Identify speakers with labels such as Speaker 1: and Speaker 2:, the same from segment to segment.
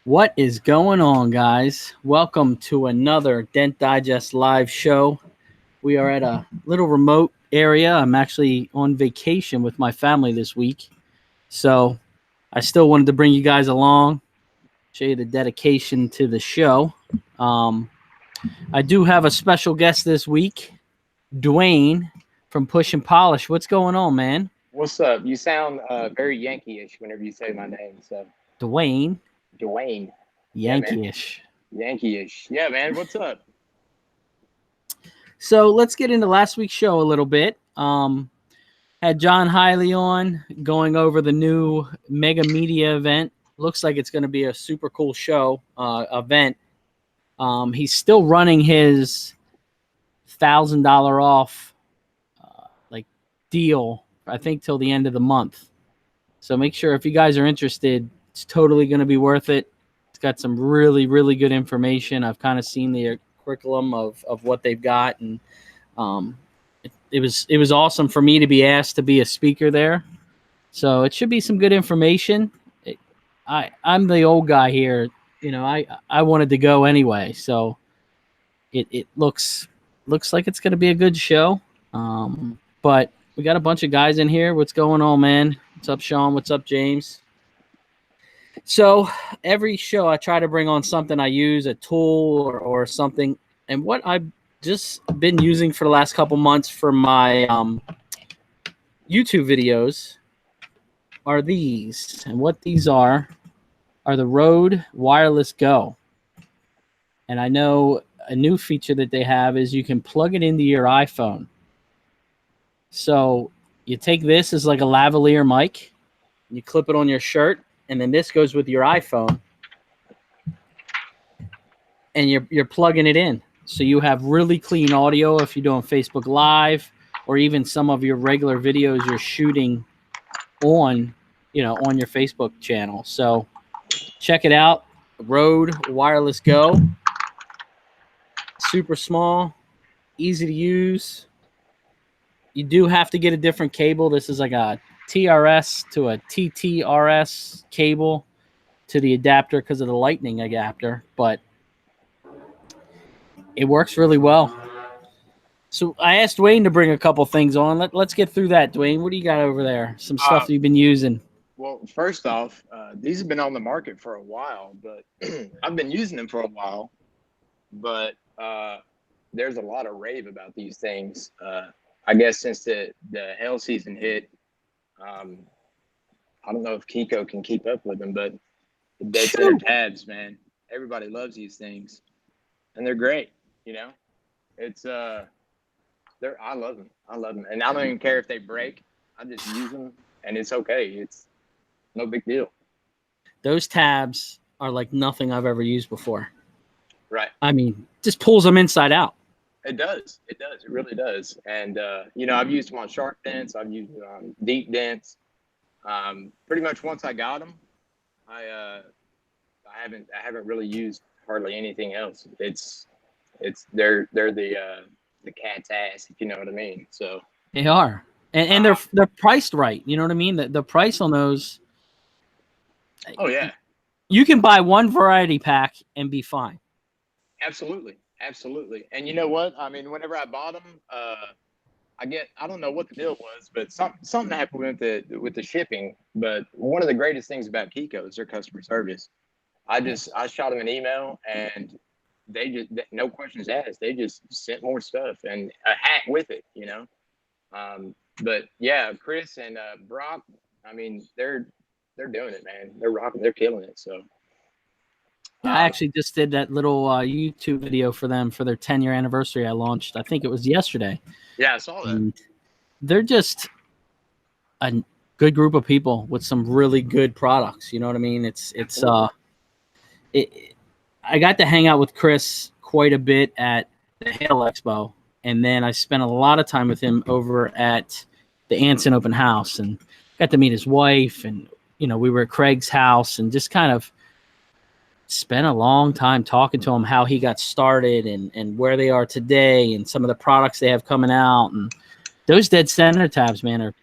Speaker 1: What is going on, guys? Welcome to another Dent Digest live show. We are at a little remote area. I'm actually on vacation with my family this week. So I still wanted to bring you guys along, show you the dedication to the show. I do have a special guest this week, Dwayne from Push and Polish. What's going on, man?
Speaker 2: What's up? You sound very Yankee-ish whenever you say my name. So,
Speaker 1: Dwayne,
Speaker 2: Dwayne. Yeah, man.
Speaker 1: Yankee-ish.
Speaker 2: Yankee-ish. Yeah, man. What's up?
Speaker 1: So let's get into last week's show a little bit. Had John Hiley on going over the new Mega Media event. Looks like it's going to be a super cool show event. He's still running his $1,000 off deal, I think, till the end of the month. So make sure if you guys are interested, it's totally going to be worth it. It's got some really, really good information. I've kind of seen the curriculum of what they've got, and it was awesome for me to be asked to be a speaker there. So it should be some good information. I'm the old guy here. You know, I wanted to go anyway. So it looks like it's going to be a good show. But we got a bunch of guys in here. What's going on, man? What's up, Sean? What's up, James? So every show I try to bring on something I use, a tool or something. And what I've just been using for the last couple months for my YouTube videos are these. And what these are the Rode Wireless Go. And I know a new feature that they have is you can plug it into your iPhone. So you take this as like a lavalier mic, you clip it on your shirt, and then this goes with your iPhone, and you're plugging it in. So you have really clean audio if you're doing Facebook Live or even some of your regular videos you're shooting on your Facebook channel. So check it out, Rode Wireless Go. Super small, easy to use. You do have to get a different cable. This is like a TRS to a TTRS cable to the adapter because of the lightning adapter, but it works really well. So I asked Dwayne to bring a couple things on. Let's get through that, Dwayne. What do you got over there? Some stuff you've been using.
Speaker 2: Well, first off, these have been on the market for a while, but I've been using them for a while. But there's a lot of rave about these things. I guess since the hail season hit, I don't know if Kiko can keep up with them, but the dead center tabs, man, everybody loves these things, and they're great. You know, it's I love them. I love them, and I don't even care if they break. I just use them, and it's okay. It's no big deal.
Speaker 1: Those tabs are like nothing I've ever used before.
Speaker 2: Right.
Speaker 1: I mean, just pulls them inside out.
Speaker 2: It does. It does. It really does. And I've used them on sharp dents. I've used them on deep dents. Pretty much once I got them, I haven't really used hardly anything else. They're the cat's ass, if you know what I mean. So
Speaker 1: they are, and they're priced right. You know what I mean? The price on those.
Speaker 2: Oh yeah.
Speaker 1: You can buy one variety pack and be fine.
Speaker 2: Absolutely. And you know what? I mean, whenever I bought them, I don't know what the deal was, but something happened with the shipping. But one of the greatest things about Kiko is their customer service. I shot them an email, and they just, no questions asked. They just sent more stuff and a hat with it, you know. But yeah, Chris and Brock, I mean, they're doing it, man. They're rocking. They're killing it. So.
Speaker 1: I actually just did that little YouTube video for them for their 10-year anniversary. I launched, I think it was yesterday.
Speaker 2: Yeah, I saw that.
Speaker 1: And they're just a good group of people with some really good products. You know what I mean? I got to hang out with Chris quite a bit at the Hail Expo, and then I spent a lot of time with him over at the Anson Open House, and got to meet his wife, and we were at Craig's house, and just kind of spent a long time talking to him how he got started and where they are today and some of the products they have coming out. And those dead center tabs, man, are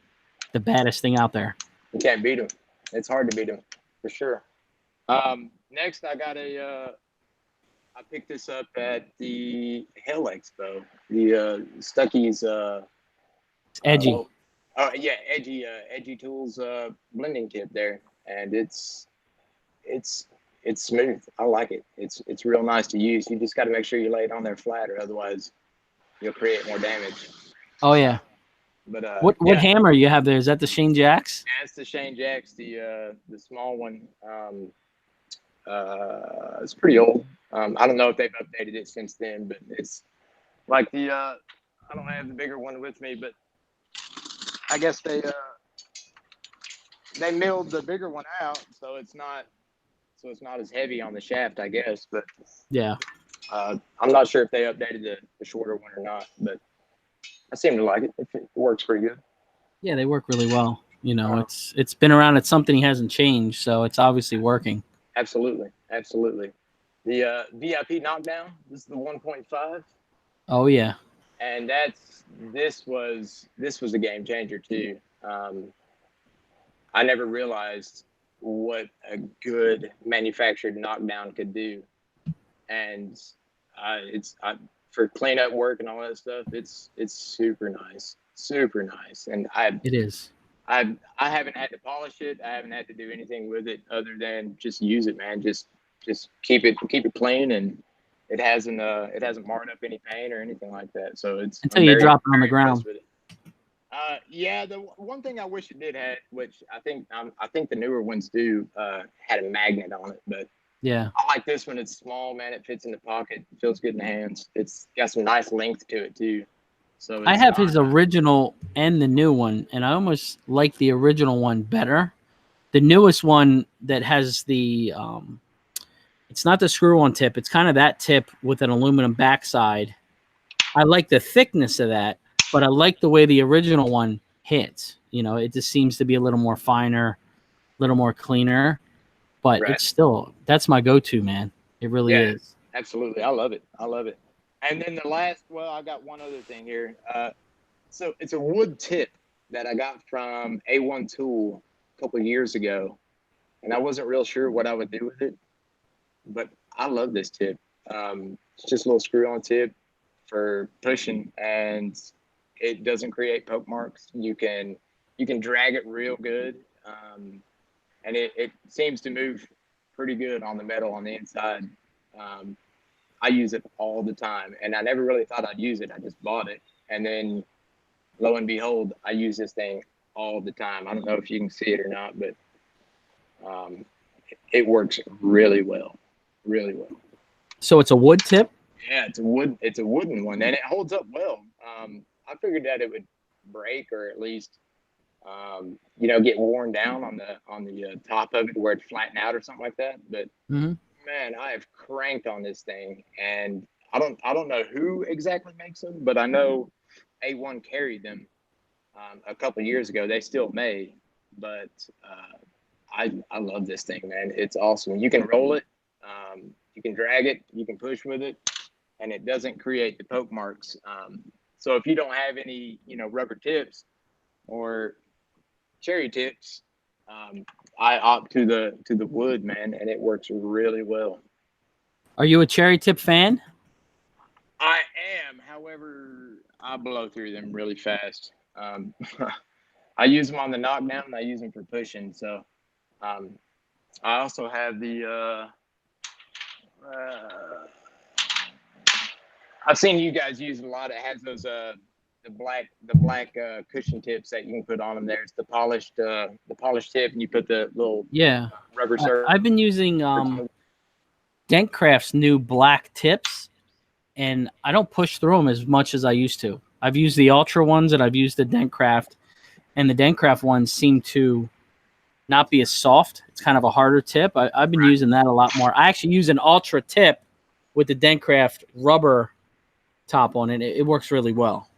Speaker 1: the baddest thing out there.
Speaker 2: You can't beat them. It's hard to beat them, for sure. Next, I picked this up at the Hell Expo, the Stuckey's,
Speaker 1: It's edgy.
Speaker 2: oh yeah, Edgy Tools blending kit there, and it's it's smooth. I like it. It's real nice to use. You just got to make sure you lay it on there flat, or otherwise you'll create more damage.
Speaker 1: Oh yeah.
Speaker 2: But
Speaker 1: What
Speaker 2: yeah,
Speaker 1: hammer you have there? Is that the Shane Jacks?
Speaker 2: that's the Shane Jacks, the small one. It's pretty old. I don't know if they've updated it since then, but it's like I don't have the bigger one with me, but I guess they milled the bigger one out, so it's not as heavy on the shaft, I guess. But
Speaker 1: Yeah.
Speaker 2: I'm not sure if they updated the shorter one or not, but I seem to like it. It works pretty good.
Speaker 1: Yeah, they work really well. You know, it's been around. It's something he hasn't changed, so it's obviously working.
Speaker 2: Absolutely. The VIP knockdown. This is the 1.5.
Speaker 1: Oh yeah.
Speaker 2: And this was a game changer too. I never realized what a good manufactured knockdown could do, and for cleanup work and all that stuff. It's super nice, and
Speaker 1: It is.
Speaker 2: I haven't had to polish it. I haven't had to do anything with it other than just use it, man. Just keep it clean, and it hasn't marred up any paint or anything like that. So
Speaker 1: Until you drop it on the ground.
Speaker 2: with it. Yeah, the one thing I wish it did had, which I think the newer ones do, had a magnet on it, but
Speaker 1: Yeah.
Speaker 2: I like this one. It's small, man. It fits in the pocket. It feels good in the hands. It's got some nice length to it too. So
Speaker 1: I have his original and the new one, and I almost like the original one better. The newest one that has the it's not the screw-on tip. It's kind of that tip with an aluminum backside. I like the thickness of that, but I like the way the original one hits. You know, it just seems to be a little more finer, a little more cleaner. But
Speaker 2: Right.
Speaker 1: it's still, that's my go-to, man. It really is.
Speaker 2: Absolutely. I love it. And then I got one other thing here. So it's a wood tip that I got from A1 Tool a couple of years ago, and I wasn't real sure what I would do with it, but I love this tip. It's just a little screw-on tip for pushing, and it doesn't create poke marks. You can drag it real good, and it seems to move pretty good on the metal on the inside. I use it all the time, and I never really thought I'd use it. I just bought it, and then lo and behold, I use this thing all the time. I don't know if you can see it or not, but it works really well.
Speaker 1: So it's a wood tip?
Speaker 2: Yeah, it's a wooden one, and it holds up well. I figured that it would break, or at least get worn down on the top of it where it flatten out or something like that. But man, I have cranked on this thing, and I don't know who exactly makes them, but I know A1 carried them a couple of years ago. They still may, but I love this thing, man. It's awesome. You can roll it, you can drag it, you can push with it, and it doesn't create the poke marks. So if you don't have any, rubber tips or cherry tips, I opt to the wood, man, and it works really well.
Speaker 1: Are you a cherry tip fan?
Speaker 2: I am. However, I blow through them really fast. I use them on the knockdown, and I use them for pushing. So I also have I've seen you guys use a lot. It has those the black cushion tips that you can put on them. There's the polished tip, and you put the little rubber surface.
Speaker 1: I've been using Dentcraft's new black tips, and I don't push through them as much as I used to. I've used the Ultra ones, and I've used the Dentcraft, and the Dentcraft ones seem to not be as soft. It's kind of a harder tip. I've been using that a lot more. I actually use an Ultra tip with the Dentcraft rubber top on it. It works really well.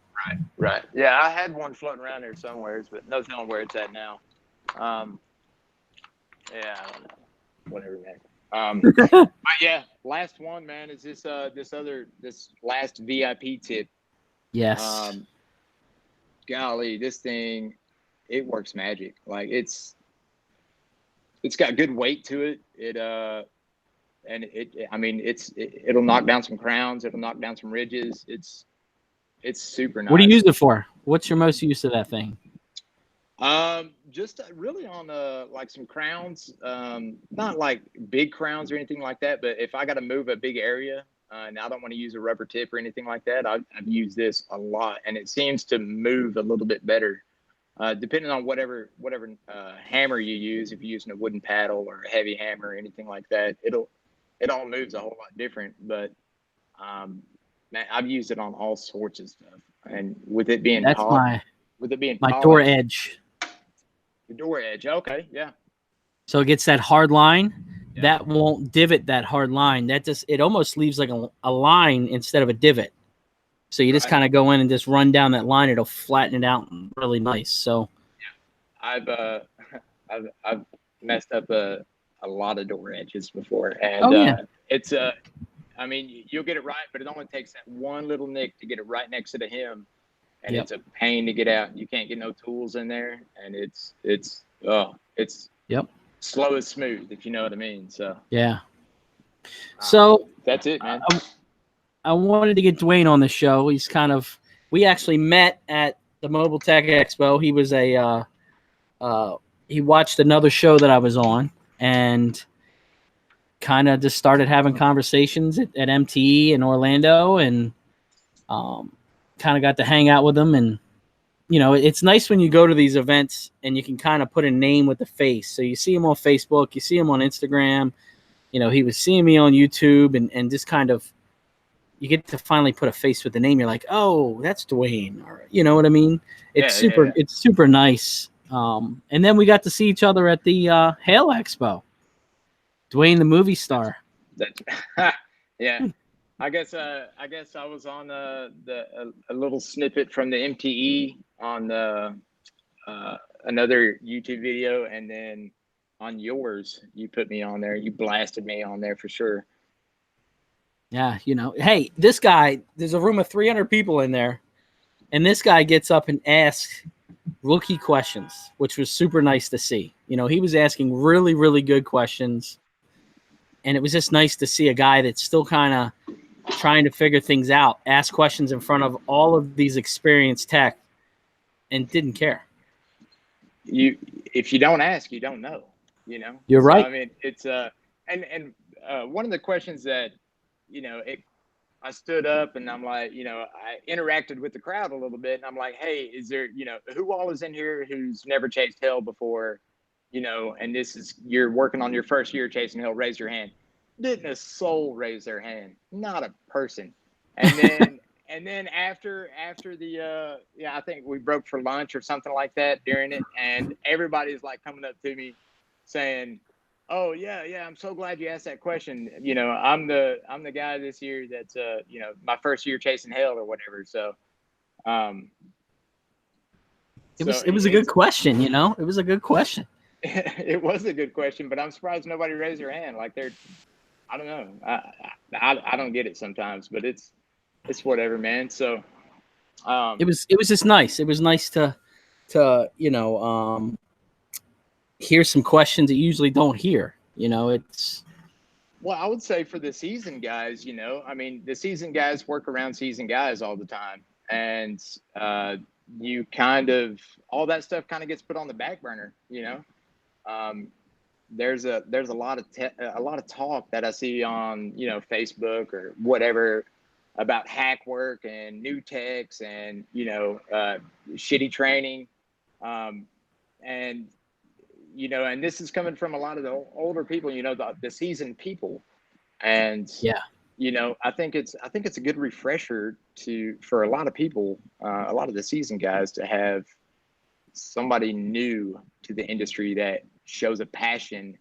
Speaker 2: Right. Yeah, I had one floating around there somewhere, but no telling where it's at now. Yeah, I don't know. Whatever, man. But yeah, last one, man, is this last VIP tip.
Speaker 1: Yes.
Speaker 2: Golly, this thing, it works magic. Like it's it's got good weight to it. And I mean, it'll knock down some crowns. It'll knock down some ridges. It's super
Speaker 1: What do you
Speaker 2: nice.
Speaker 1: use it for? What's your most use of that thing?
Speaker 2: Just really on like some crowns, not like big crowns or anything like that, but if I got to move a big area and I don't want to use a rubber tip or anything like that, I've used this a lot, and it seems to move a little bit better, depending on whatever hammer you use. If you're using a wooden paddle or a heavy hammer or anything like that, it all moves a whole lot different. But man, I've used it on all sorts of stuff, and with it being
Speaker 1: That's my door
Speaker 2: polished,
Speaker 1: edge.
Speaker 2: the door edge. Okay, yeah.
Speaker 1: So it gets that hard line.
Speaker 2: Yeah.
Speaker 1: That won't divot that hard line. That just, it almost leaves like a line instead of a divot. So you just kind of go in and just run down that line. It'll flatten it out really nice. So
Speaker 2: yeah, I've messed up a lot of door edges before, and it's I mean, you'll get it right, but it only takes that one little nick to get it right next to the hem, and it's a pain to get out. You can't get no tools in there, and it's slow as smooth, if you know what I mean. So
Speaker 1: yeah. So
Speaker 2: that's it, man.
Speaker 1: I wanted to get Dwayne on the show. He's we actually met at the Mobile Tech Expo. He was he watched another show that I was on and kind of just started having conversations at MTE in Orlando, and kind of got to hang out with him. And, you know, it's nice when you go to these events and you can kind of put a name with a face. So you see him on Facebook, you see him on Instagram, you know, he was seeing me on YouTube, and just kind of, you get to finally put a face with the name. You're like, oh, that's Dwayne. Or, you know what I mean? It's super nice. And then we got to see each other at the Hail Expo. Dwayne, the movie star.
Speaker 2: Yeah. I guess I was on a little snippet from the MTE on another YouTube video, and then on yours, you put me on there. You blasted me on there for sure.
Speaker 1: Yeah, you know, hey, this guy, there's a room of 300 people in there, and this guy gets up and asks rookie questions, which was super nice to see. You know, he was asking really, really good questions, and it was just nice to see a guy that's still kind of trying to figure things out, ask questions in front of all of these experienced tech, and didn't care.
Speaker 2: If you don't ask, you don't know, you know?
Speaker 1: You're right.
Speaker 2: I mean, it's and one of the questions that, you know, I stood up and I'm like, you know, I interacted with the crowd a little bit, and I'm like, hey, is there, you know, who all is in here who's never chased hell before, you know, and you're working on your first year chasing hell, raise your hand. Didn't a soul raise their hand, not a person. And then and then after the I think we broke for lunch or something like that during it, and everybody's like coming up to me saying, oh yeah, I'm so glad you asked that question. You know, I'm the guy this year that's you know, my first year chasing hell or whatever. So
Speaker 1: it was a good question, you know. It was a good question.
Speaker 2: It was a good question, but I'm surprised nobody raised their hand. Like I don't know. I don't get it sometimes, but it's whatever, man. So
Speaker 1: it was just nice. It was nice to you know, hear some questions that you usually don't hear. You know,
Speaker 2: well, I would say for the seasoned guys, you know, I mean, the seasoned guys work around seasoned guys all the time, and you kind of, all that stuff kind of gets put on the back burner, you know. There's a lot of talk that I see on, you know, Facebook or whatever about hack work and new techs and, you know, shitty training, and you know, and this is coming from a lot of the older people, you know, the seasoned people, and you know, I think it's a good refresher for a lot of people, a lot of the seasoned guys, to have somebody new to the industry that shows a passion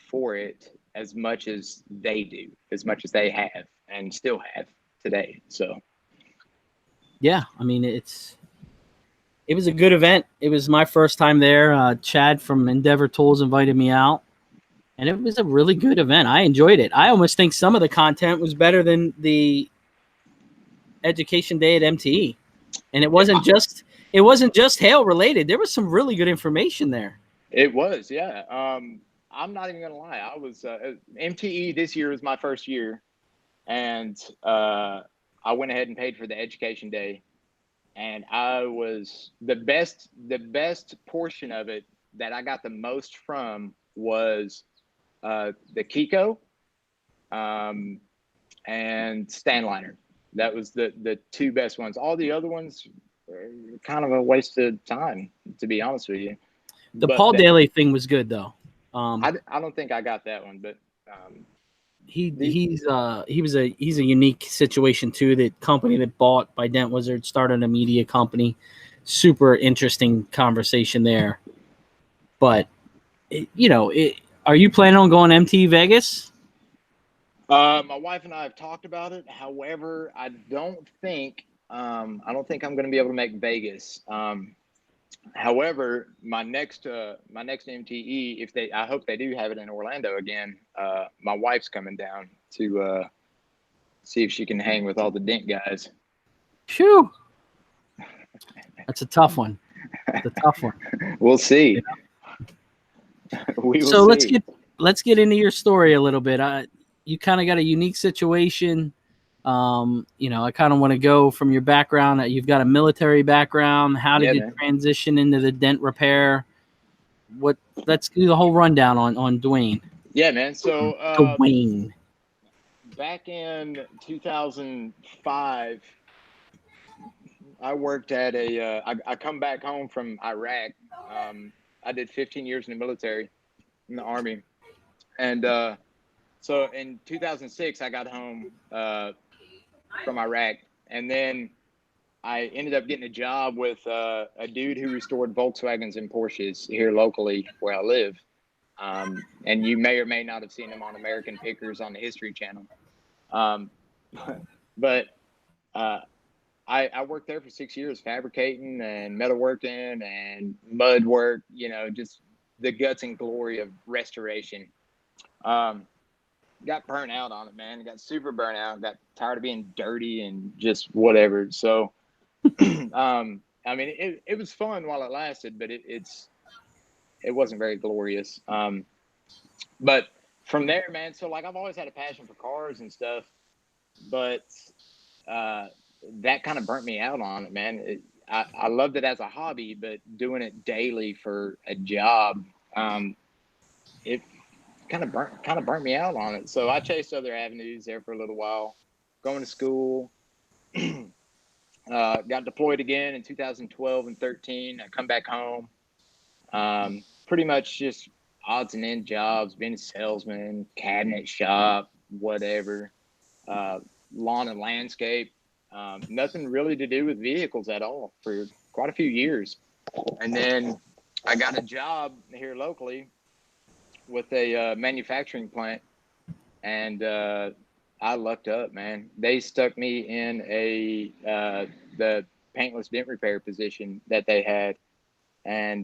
Speaker 2: for it as much as they do, as much as they have and still have today. So
Speaker 1: yeah, I mean, it was a good event. It was my first time there. Chad from Endeavor Tools invited me out, and it was a really good event. I enjoyed it. I almost think some of the content was better than the education day at MTE, and it wasn't just hail related. There was some really good information there.
Speaker 2: It was, yeah. I'm not even gonna lie. I was MTE this year was my first year, and I went ahead and paid for the education day, and I was the best portion of it that I got the most from was the Kiko and Stanliner. That was the two best ones. All the other ones were kind of a waste of time, to be honest with you.
Speaker 1: The
Speaker 2: But
Speaker 1: Paul Daly thing was good though.
Speaker 2: I don't think I got that one, but
Speaker 1: he's a unique situation too. The company that bought by Dent Wizard started a media company. Super interesting conversation there. But are you planning on going MT Vegas?
Speaker 2: my wife and I have talked about it. However, I don't think I'm going to be able to make Vegas. However, my next MTE, I hope they do have it in Orlando again. My wife's coming down to see if she can hang with all the Dent guys.
Speaker 1: Phew. That's a tough one. It's a tough one.
Speaker 2: We'll see.
Speaker 1: So let's get into your story a little bit. You kind of got a unique situation. I kind of want to go from your background. You've got a military background. How did you transition into the dent repair? Let's do the whole rundown on Dwayne.
Speaker 2: Yeah, man. So
Speaker 1: Dwayne.
Speaker 2: Back in 2005, I worked at I come back home from Iraq. I did 15 years in the military, in the Army. And so in 2006, I got home from Iraq. And then I ended up getting a job with a dude who restored Volkswagens and Porsches here locally where I live. And you may or may not have seen him on American Pickers on the History Channel. But I worked there for 6 years, fabricating and metalworking and mud work, just the guts and glory of restoration. Got burnt out on it, man. Got super burnt out. Got tired of being dirty and just whatever. So, I mean, it was fun while it lasted, but it wasn't very glorious. But from there, man, so like I've always had a passion for cars and stuff, but that kind of burnt me out on it, man. I loved it as a hobby, but doing it daily for a job, it kind of burnt me out on it. So I chased other avenues there for a little while, going to school. Got deployed again in 2012 and 13. I come back home, pretty much just odds and end jobs, being a salesman, cabinet shop, whatever, lawn and landscape. Nothing really to do with vehicles at all for quite a few years. And then I got a job here locally with a manufacturing plant, and I lucked up, man. They stuck me in the paintless dent repair position that they had. And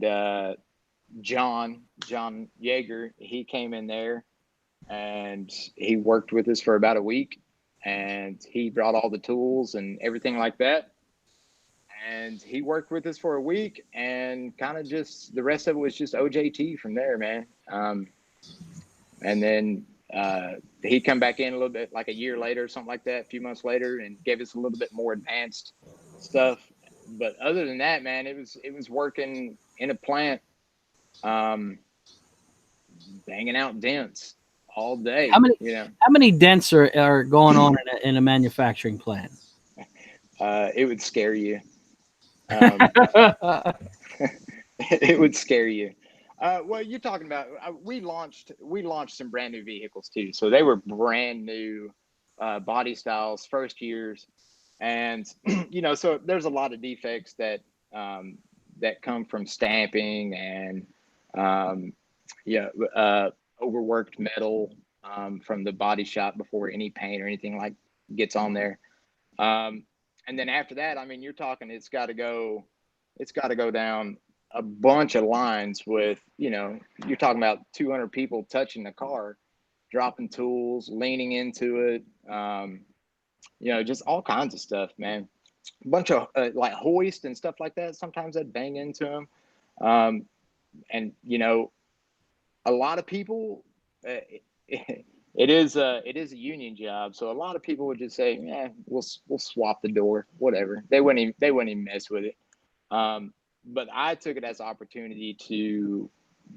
Speaker 2: John Yeager, he came in there and he worked with us for about a week, and he brought all the tools and everything like that. And he worked with us for a week, and kind of just the rest of it was just OJT from there, man. And then he come back in a little bit, like a year later, something like that, a few months later, and gave us a little bit more advanced stuff. But other than that, man, it was working in a plant, banging out dents all day.
Speaker 1: How many dents are going on in a manufacturing plant?
Speaker 2: It would scare you. It would scare you. Well, you're talking about we launched some brand new vehicles too, so they were brand new body styles, first years, and so there's a lot of defects that come from stamping and overworked metal from the body shop before any paint or anything like gets on there. And then after that, I mean, you're talking it's got to go down a bunch of lines with, you're talking about 200 people touching the car, dropping tools, leaning into it, just all kinds of stuff, man. A bunch of like hoist and stuff like that. Sometimes I'd bang into them. And, a lot of people, it is a union job, so a lot of people would just say, "Yeah, we'll swap the door, whatever." They wouldn't even mess with it. But I took it as an opportunity to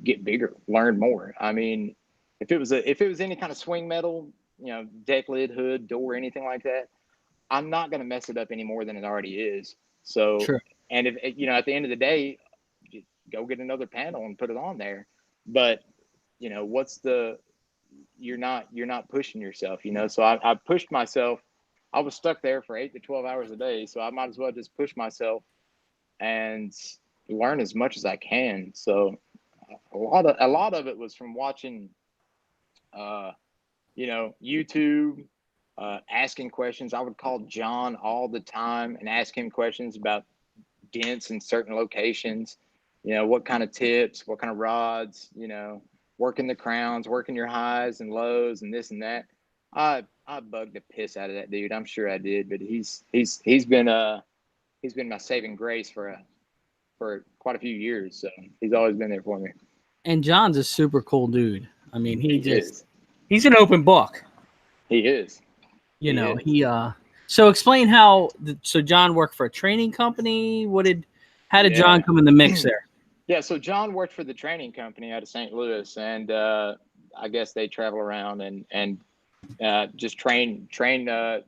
Speaker 2: get bigger, learn more. I mean, if it was any kind of swing metal, deck lid, hood, door, anything like that, I'm not going to mess it up any more than it already is. So,
Speaker 1: Sure.
Speaker 2: and if at the end of the day, go get another panel and put it on there. But what's the you're not pushing yourself, so I pushed myself. I was stuck there for 8 to 12 hours a day, so I might as well just push myself and learn as much as I can. So a lot of it was from watching YouTube, asking questions. I would call John all the time and ask him questions about dents in certain locations, what kind of tips, what kind of rods, working the crowns, working your highs and lows and this and that. I bugged the piss out of that dude. I'm sure I did, but he's been my saving grace for quite a few years. So he's always been there for me.
Speaker 1: And John's a super cool dude. I mean, he's an open book.
Speaker 2: He is.
Speaker 1: So explain how. So John worked for a training company. How did John come in the mix there?
Speaker 2: Yeah, so John worked for the training company out of St. Louis, and I guess they travel around and just train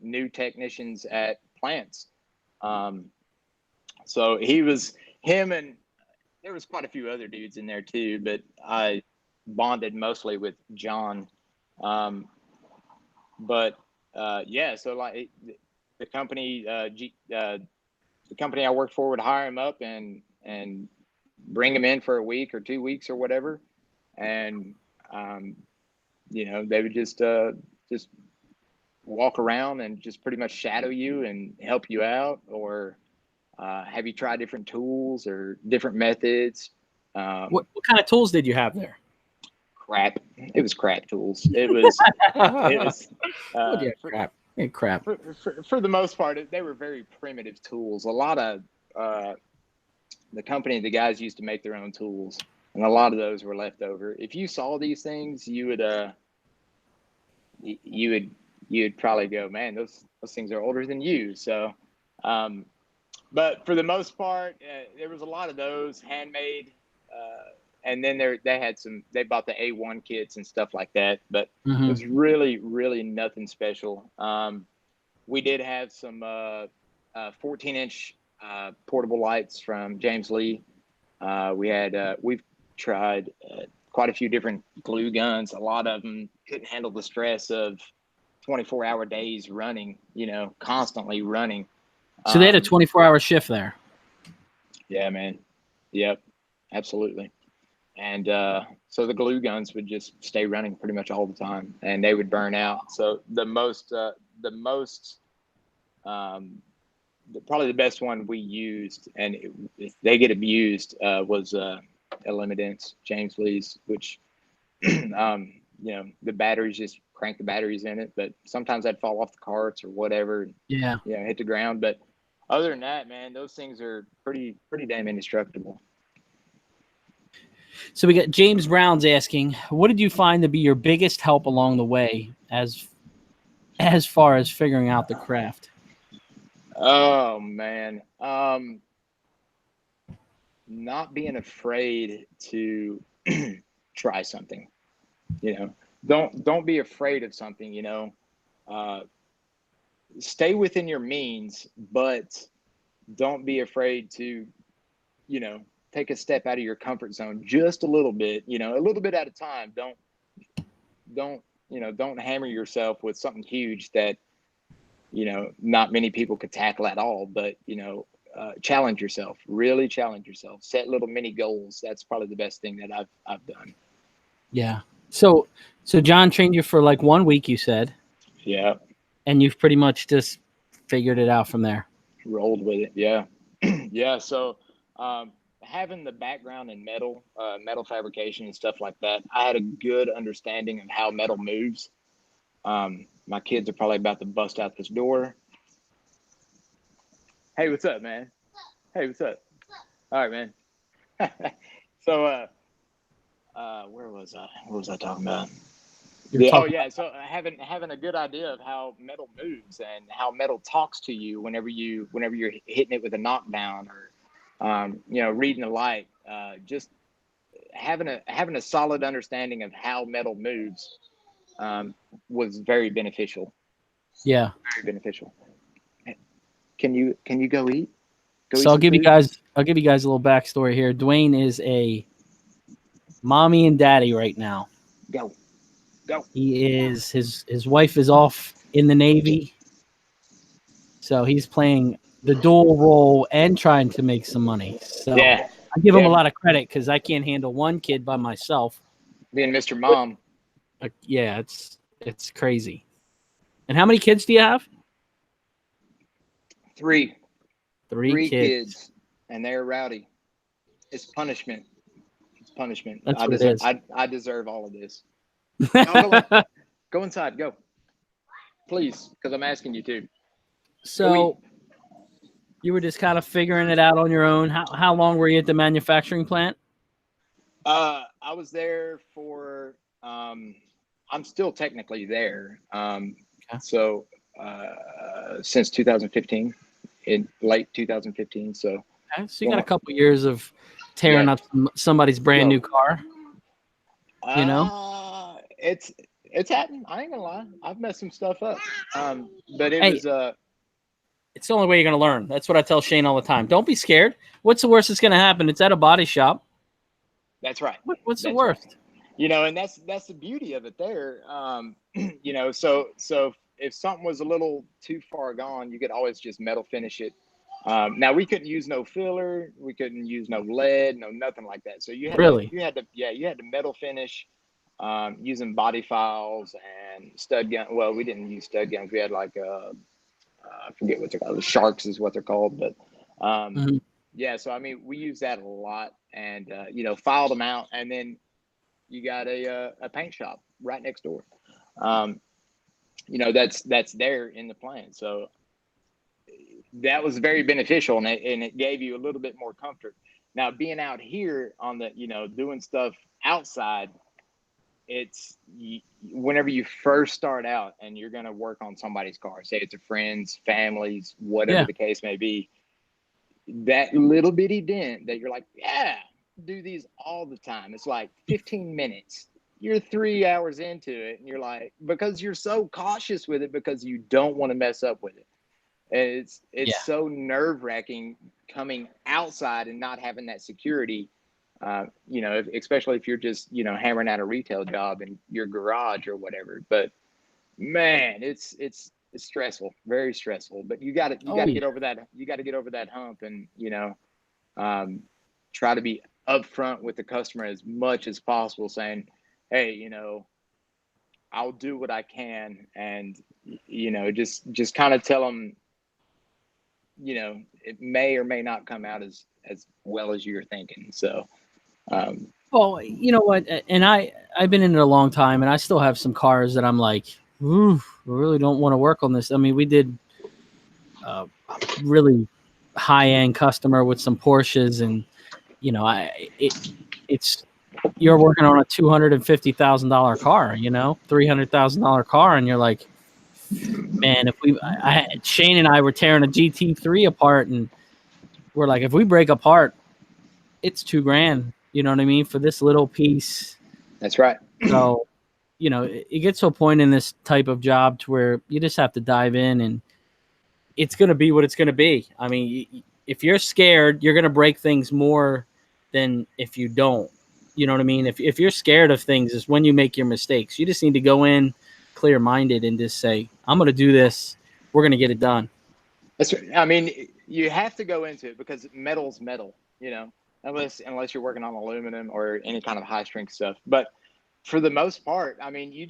Speaker 2: new technicians at plants. So him, and there was quite a few other dudes in there too, but I bonded mostly with John. So like the company, the company I worked for would hire him up and bring him in for a week or 2 weeks or whatever, and they would just walk around and just pretty much shadow you and help you out, or have you try different tools or different methods.
Speaker 1: What kind of tools did you have there?
Speaker 2: Crap. It was crap tools. It was
Speaker 1: crap. Hey, crap.
Speaker 2: For the most part, they were very primitive tools. A lot of the company, the guys used to make their own tools, and a lot of those were left over. If you saw these things, you would probably go, man, those things are older than you. So, but for the most part, there was a lot of those handmade, and then they bought the A1 kits and stuff like that, but it was really, really nothing special. We did have some 14-inch portable lights from James Lee. We've tried quite a few different glue guns. A lot of them couldn't handle the stress of 24-hour days running, constantly running.
Speaker 1: So they had a 24-hour shift there.
Speaker 2: Yeah, man. Yep, absolutely. And so the glue guns would just stay running pretty much all the time, and they would burn out. So probably the best one we used, and if they get abused, was Dents, James Lee's, which the batteries, just crank the batteries in it, but sometimes I'd fall off the carts or whatever.
Speaker 1: Yeah.
Speaker 2: Hit the ground. But other than that, man, those things are pretty damn indestructible.
Speaker 1: So we got James Brown's asking, what did you find to be your biggest help along the way as far as figuring out the craft?
Speaker 2: Oh man, not being afraid to try something. Don't be afraid of something. Stay within your means, but don't be afraid to take a step out of your comfort zone just a little bit, a little bit at a time. Don't hammer yourself with something huge that not many people could tackle at all, but challenge yourself, really challenge yourself, set little mini goals. That's probably the best thing that I've done.
Speaker 1: Yeah. So John trained you for like 1 week, you said.
Speaker 2: Yeah.
Speaker 1: And you've pretty much just figured it out from there.
Speaker 2: Rolled with it. Yeah. Yeah. So, having the background in metal fabrication and stuff like that, I had a good understanding of how metal moves. My kids are probably about to bust out this door. Hey, what's up, man? Hey, what's up? All right, man. So, Where was I? What was I talking about?
Speaker 1: You're
Speaker 2: Oh
Speaker 1: talking.
Speaker 2: yeah, so having a good idea of how metal moves and how metal talks to you whenever you're hitting it with a knockdown or reading the light. Just having a solid understanding of how metal moves was very beneficial.
Speaker 1: Yeah.
Speaker 2: Very beneficial. Can you go eat? Go
Speaker 1: So
Speaker 2: eat some food.
Speaker 1: I'll give you guys a little backstory here. Dwayne is a mommy and daddy right now.
Speaker 2: Go. Go.
Speaker 1: He is his wife is off in the Navy, so he's playing the dual role and trying to make some money. So
Speaker 2: Yeah.
Speaker 1: I give him a
Speaker 2: Yeah.
Speaker 1: lot of credit because I can't handle one kid by myself.
Speaker 2: Being Mr. Mom.
Speaker 1: Yeah, it's crazy. And how many kids do you have?
Speaker 2: Three.
Speaker 1: Three
Speaker 2: Three
Speaker 1: kids.
Speaker 2: kids, and they're rowdy. It's punishment. It's punishment.
Speaker 1: That's
Speaker 2: I
Speaker 1: what it
Speaker 2: deserve.
Speaker 1: is.
Speaker 2: I deserve all of this. No, go inside. Go, please, because I'm asking you to. Go eat.
Speaker 1: So you were just kind of figuring it out on your own. How long were you at the manufacturing plant?
Speaker 2: I was there for. I'm still technically there.
Speaker 1: Okay.
Speaker 2: So since 2015, in late 2015. So
Speaker 1: Okay, so you got a couple years of tearing
Speaker 2: yeah.
Speaker 1: up somebody's brand
Speaker 2: Yo.
Speaker 1: new car. You know,
Speaker 2: It's happened. I ain't gonna lie. I've messed some stuff up. But it
Speaker 1: hey,
Speaker 2: was
Speaker 1: it's the only way you're going to learn. That's what I tell Shane all the time. Don't be scared. What's the worst that's going to happen? It's at a body shop.
Speaker 2: That's right.
Speaker 1: What's the
Speaker 2: That's
Speaker 1: worst?
Speaker 2: right. And that's the beauty of it there. So if something was a little too far gone, you could always just metal finish it. Now we couldn't use no filler, we couldn't use no lead, no nothing like that. So
Speaker 1: Really?
Speaker 2: you had to metal finish using body files and stud gun. Well, we didn't use stud guns. We had like I forget what they're called. The sharks is what they're called, but
Speaker 1: Mm-hmm.
Speaker 2: yeah. So I mean, we use that a lot, and filed them out, and then you got a paint shop right next door. Um, that's there in the plant. So that was very beneficial, and it gave you a little bit more comfort. Now being out here on the doing stuff outside, it's whenever you first start out and you're going to work on somebody's car, say it's a friend's, family's, whatever
Speaker 1: Yeah.
Speaker 2: the case may be, that little bitty dent that you're like, yeah, do these all the time. It's like 15 minutes. You're 3 hours into it, and you're like, because you're so cautious with it because you don't want to mess up with it. And it's
Speaker 1: Yeah.
Speaker 2: so nerve wracking coming outside and not having that security. Especially if you're just hammering out a retail job in your garage or whatever. But man, it's stressful, very stressful. But you got
Speaker 1: Oh,
Speaker 2: to
Speaker 1: yeah.
Speaker 2: get over that. You got to get over that hump, and try to be upfront with the customer as much as possible, saying, "Hey, I'll do what I can," and just kind of tell them, it may or may not come out as well as you're thinking. So,
Speaker 1: Well, you know what? And I've been in it a long time, and I still have some cars that I'm like, ooh, I really don't want to work on this. I mean, we did a really high end customer with some Porsches, and it's you're working on a $250,000 car, $300,000 car, and you're like, man, if Shane and I were tearing a GT3 apart, and we're like, if we break apart, it's $2,000. You know what I mean, for this little piece.
Speaker 2: that's right.
Speaker 1: So, it gets to a point in this type of job to where you just have to dive in, and it's going to be what it's going to be. I mean, if you're scared, you're going to break things more than if you don't. You know what I mean? If you're scared of things, is when you make your mistakes. You just need to go in clear-minded and just say, I'm going to do this. We're going to get it done.
Speaker 2: That's right. I mean, you have to go into it because metal's metal, unless you're working on aluminum or any kind of high strength stuff. But for the most part, I mean, you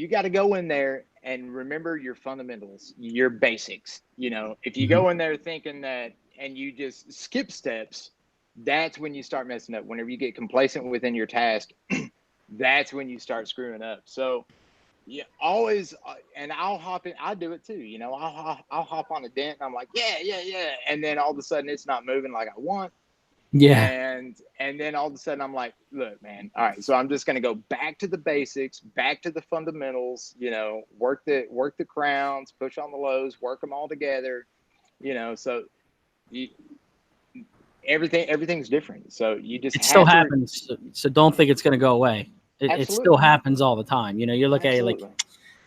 Speaker 2: gotta go in there and remember your fundamentals, your basics. If you go in there thinking that and you just skip steps, that's when you start messing up. Whenever you get complacent within your task, that's when you start screwing up. So yeah, always, and I'll hop in. I do it too. I'll hop on a dent, and I'm like, yeah, and then all of a sudden it's not moving like I want.
Speaker 1: Yeah.
Speaker 2: And then all of a sudden I'm like, look, man, all right, so I'm just gonna go back to the basics, back to the fundamentals, work the crowns, push on the lows, work them all together, so you, everything's different. So you just
Speaker 1: It still
Speaker 2: have to
Speaker 1: happens, so don't think it's going to go away. It still
Speaker 2: absolutely,
Speaker 1: happens all the time. You look at it like,
Speaker 2: absolutely,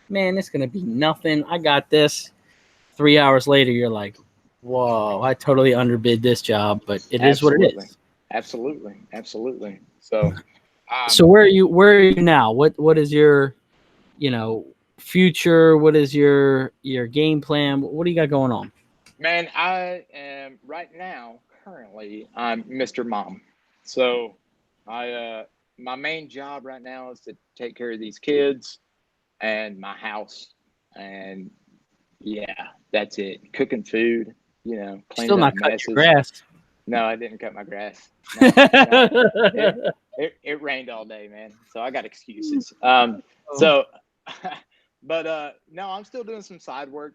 Speaker 1: man, it's going to be nothing. I got this. 3 hours later, you're like, whoa, I totally underbid this job, but it is what it
Speaker 2: absolutely,
Speaker 1: is.
Speaker 2: absolutely, absolutely. So
Speaker 1: So where are you now? What is your, you know, future? What is your game plan? What do you got going on?
Speaker 2: man, I am right now, currently, I'm Mr. Mom. So my main job right now is to take care of these kids and my house. And yeah, that's it. Cooking food,
Speaker 1: Still
Speaker 2: cleaning up
Speaker 1: not cutting your
Speaker 2: messes.
Speaker 1: grass.
Speaker 2: No, I didn't cut my grass. No. It rained all day, man. So I got excuses. So but no, I'm still doing some side work,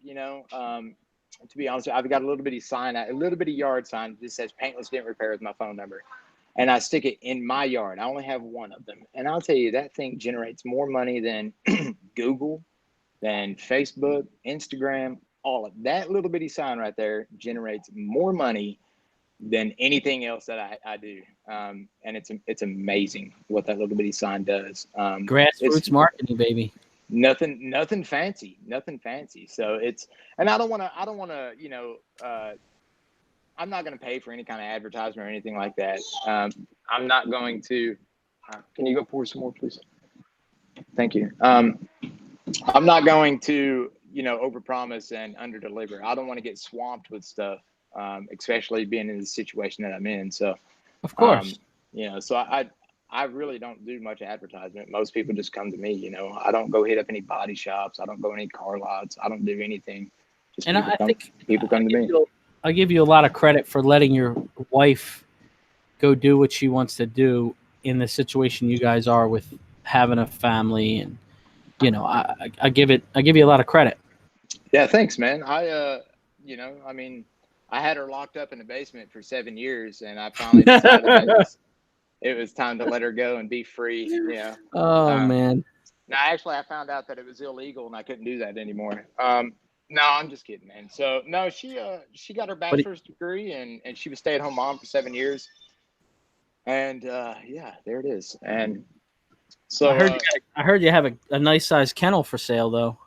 Speaker 2: to be honest, I've got a little bitty sign, a little bitty yard sign that says Paintless Dent Repair with my phone number. And I stick it in my yard. I only have one of them. And I'll tell you, that thing generates more money than Google, than Facebook, Instagram, all of that little bitty sign right there generates more money than anything else that I do. And it's amazing what that little bitty sign does. It's
Speaker 1: Grassroots marketing, baby.
Speaker 2: nothing fancy, nothing fancy. So and I don't want to, I'm not going to pay for any kind of advertisement or anything like that. I'm not going to, can you go pour some more, please? Thank you. I'm not going to, overpromise and underdeliver. I don't want to get swamped with stuff, especially being in the situation that I'm in. So,
Speaker 1: Of course.
Speaker 2: so I really don't do much advertisement. Most people just come to me. I don't go hit up any body shops. I don't go any car lots. I don't do anything. Just
Speaker 1: And I think
Speaker 2: people come to me.
Speaker 1: I give you a lot of credit for letting your wife go do what she wants to do in the situation you guys are with having a family, and I give you a lot of credit.
Speaker 2: Yeah, thanks, man. I mean, I had her locked up in the basement for 7 years, and I finally decided that it was time to let her go and be free.
Speaker 1: Oh man.
Speaker 2: Now, actually, I found out that it was illegal, and I couldn't do that anymore. No, I'm just kidding, man. So no, she got her
Speaker 1: But
Speaker 2: bachelor's degree, and she was stay-at-home mom for 7 years. And yeah, there it is. And
Speaker 1: I
Speaker 2: so
Speaker 1: heard you have a nice sized kennel for sale though.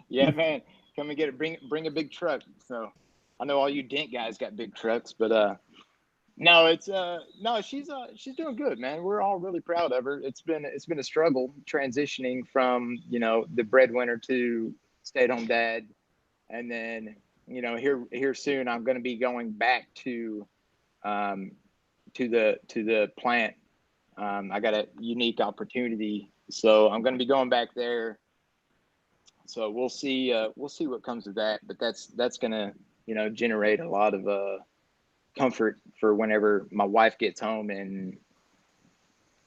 Speaker 2: yeah, man, come and get it. Bring a big truck. So I know all you dent guys got big trucks, but no, no, she's doing good, man. We're all really proud of her. It's been a struggle transitioning from, the breadwinner to stay-at-home dad. And then, here soon I'm going to be going back um to the plant. I got a unique opportunity. So I'm going to be going back there. So we'll see what comes of that, but that's going to, generate a lot of comfort for whenever my wife gets home in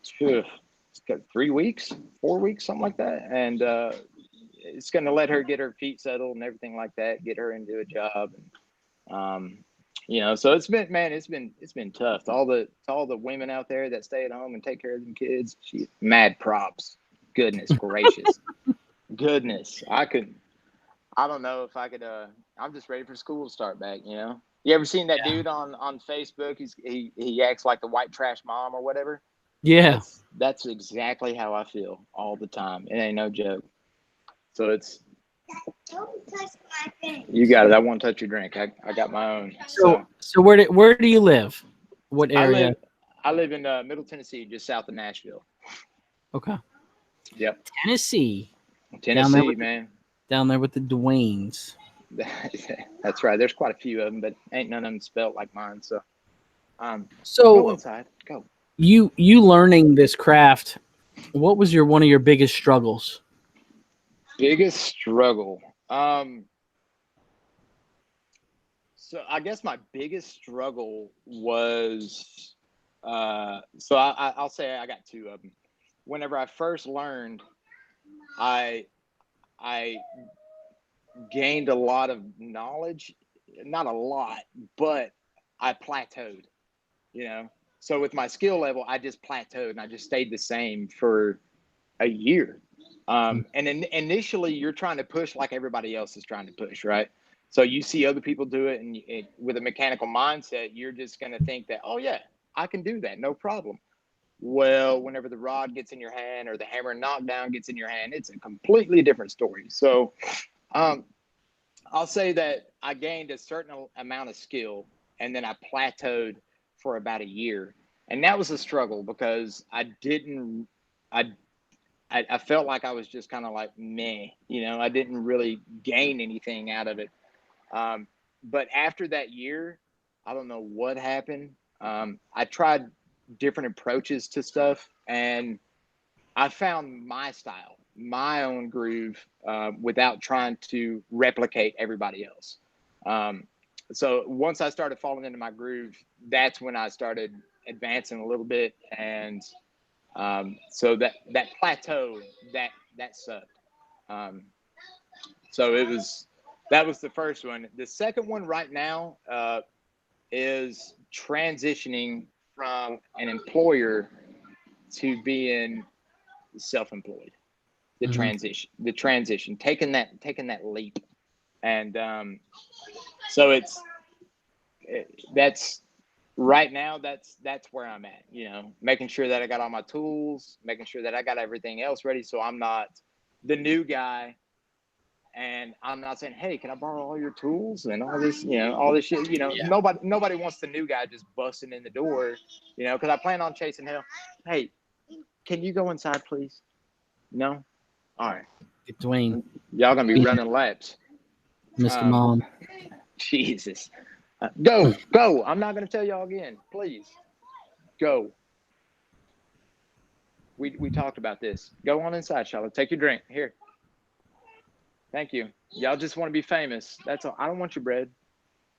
Speaker 2: it's got 3 weeks, 4 weeks, something like that. And it's going to let her get her feet settled and everything like that, get her into a job. And, so it's been, man, it's been tough. To all the women out there that stay at home and take care of them kids, mad props. Goodness gracious. Goodness. I don't know if I could, I'm just ready for school to start back, You ever seen that
Speaker 1: Yeah.
Speaker 2: dude on Facebook? He acts like the white trash mom or whatever.
Speaker 1: Yeah.
Speaker 2: That's exactly how I feel all the time. It ain't no joke. So
Speaker 3: Don't touch my thing.
Speaker 2: you got it. I won't touch your drink. I got my own.
Speaker 1: So where do you live? What area?
Speaker 2: I live in Middle Tennessee, just south of Nashville.
Speaker 1: Okay.
Speaker 2: Yep.
Speaker 1: Tennessee.
Speaker 2: Tennessee, man.
Speaker 1: Down there with the Dwaynes.
Speaker 2: That's right. There's quite a few of them, but ain't none of them spelt like mine. So go
Speaker 1: So
Speaker 2: inside. Go.
Speaker 1: you learning this craft, what was one of your biggest struggles?
Speaker 2: Biggest struggle. So I guess my biggest struggle was, so I'll say I got two of them. Whenever I first learned, I gained a lot of knowledge, not a lot, but I plateaued, you know. So with my skill level, I just plateaued and I just stayed the same for a year. And then initially you're trying to push like everybody else is trying to push, right? So you see other people do it, and with a mechanical mindset, you're just going to think that, oh yeah, I can do that, no problem. Well, whenever the rod gets in your hand or the hammer and knockdown gets in your hand, it's a completely different story. So I'll say that I gained a certain amount of skill, and then I plateaued for about a year. And that was a struggle because I felt like I was just kind of like meh, you know, I didn't really gain anything out of it. But after that year, I don't know what happened. I tried different approaches to stuff, and I found my style, my own groove, without trying to replicate everybody else. So once I started falling into my groove, that's when I started advancing a little bit. And so that plateau, that sucked. So that was the first one. The second one right now is transitioning from an employer to being self-employed. The transition, taking that leap. And so that's right now, that's where I'm at, you know, making sure that I got all my tools, making sure that I got everything else ready, so I'm not the new guy, and I'm not saying, hey, can I borrow all your tools and all this, you know, all this shit, you know. Yeah. Nobody wants the new guy just busting in the door, you know, because I plan on chasing hell. Hey, can you go inside, please? No? All right.
Speaker 1: Dwayne.
Speaker 2: Y'all gonna be running laps.
Speaker 1: Mr. Mom.
Speaker 2: Jesus. Go. I'm not going to tell y'all again. Please. Go. We talked about this. Go on inside, Charlotte. Take your drink. Here. Thank you. Y'all just want to be famous. That's all. I don't want your bread.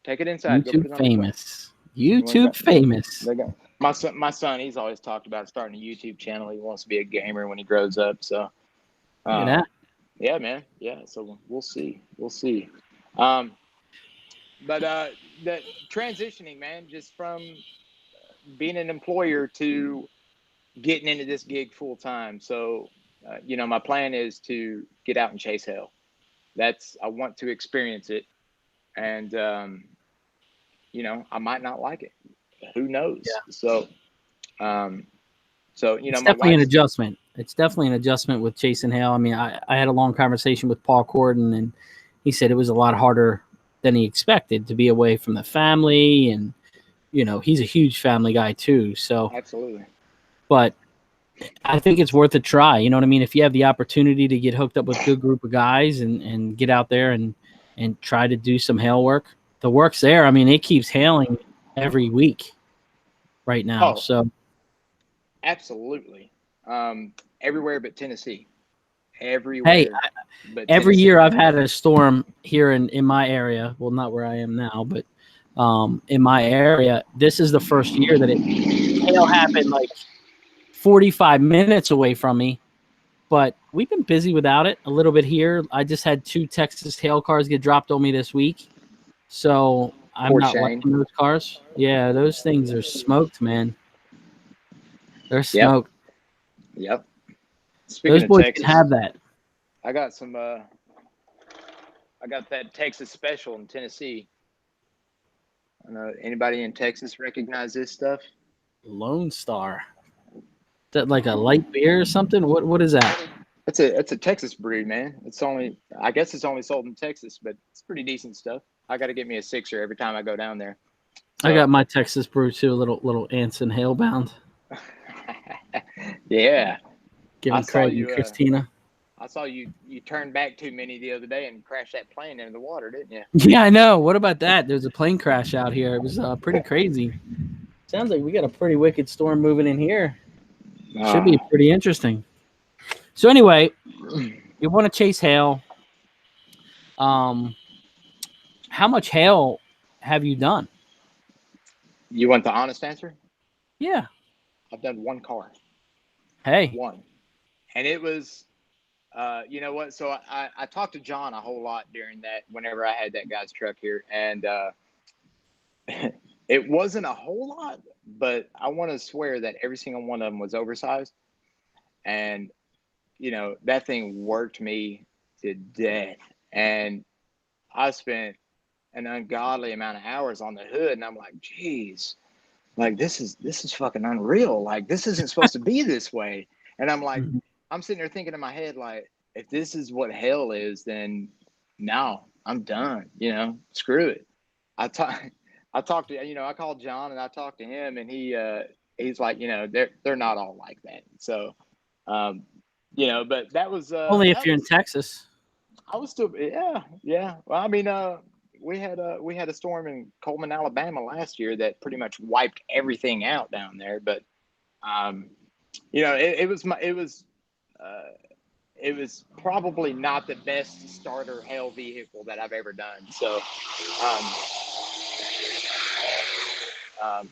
Speaker 2: Take it inside.
Speaker 1: YouTube famous. YouTube famous.
Speaker 2: There you go. My son, he's always talked about starting a YouTube channel. He wants to be a gamer when he grows up. So, yeah, man. Yeah. So we'll see. But the transitioning, man, just from being an employer to getting into this gig full time. So, you know, my plan is to get out and chase hell. I want to experience it. And, you know, I might not like it. Who knows? Yeah. So, you know,
Speaker 1: it's definitely an adjustment. It's definitely an adjustment with chasing hell. I mean, I had a long conversation with Paul Corden, and he said it was a lot harder than he expected to be away from the family. And, you know, he's a huge family guy too. So
Speaker 2: absolutely.
Speaker 1: But I think it's worth a try. You know what I mean? If you have the opportunity to get hooked up with a good group of guys and get out there and try to do some hail work, the work's there. I mean, it keeps hailing every week right now. So
Speaker 2: absolutely. Everywhere but Tennessee. Everywhere.
Speaker 1: Hey, every year I've had a storm here in my area. Well, not where I am now, but in my area. This is the first year that hail happened like 45 minutes away from me, but we've been busy without it a little bit here. I just had 2 Texas hail cars get dropped on me this week, so I'm not liking those cars. Yeah, those things are smoked, man. They're smoked.
Speaker 2: Yep.
Speaker 1: Speaking those boys Texas, can have that.
Speaker 2: I got that Texas special in Tennessee. I don't know, anybody in Texas recognize this stuff?
Speaker 1: Lone Star. Is that like a light beer or something? What is that?
Speaker 2: It's a Texas brew, man. I guess it's only sold in Texas, but it's pretty decent stuff. I got to get me a 6er every time I go down there. So,
Speaker 1: I got my Texas brew too, a little Anson Hailbound.
Speaker 2: Yeah.
Speaker 1: Give me credit, you, Christina.
Speaker 2: I saw you turned back too many the other day and crashed that plane into the water, didn't you?
Speaker 1: Yeah, I know. What about that? There's a plane crash out here. It was pretty crazy. Sounds like we got a pretty wicked storm moving in here. Should be pretty interesting. So anyway, you want to chase hail. How much hail have you done?
Speaker 2: You want the honest answer?
Speaker 1: Yeah.
Speaker 2: I've done 1 car.
Speaker 1: Hey.
Speaker 2: 1. And it was, you know what? So I talked to John a whole lot during that, whenever I had that guy's truck here. And It wasn't a whole lot, but I want to swear that every single one of them was oversized. And, that thing worked me to death. And I spent an ungodly amount of hours on the hood. And I'm like, geez, like this is fucking unreal. Like this isn't supposed to be this way. And I'm like,
Speaker 1: Mhm.
Speaker 2: I'm sitting there thinking in my head, like, if this is what hell is, then no, I'm done. Screw it. I talked to, I called John and I talked to him, and he's like, they're not all like that. So, but that was
Speaker 1: Only if you're in Texas.
Speaker 2: I was still, yeah. Well, I mean, we had a storm in Coleman, Alabama last year that pretty much wiped everything out down there. But, it was probably not the best starter hell vehicle that I've ever done. So, um,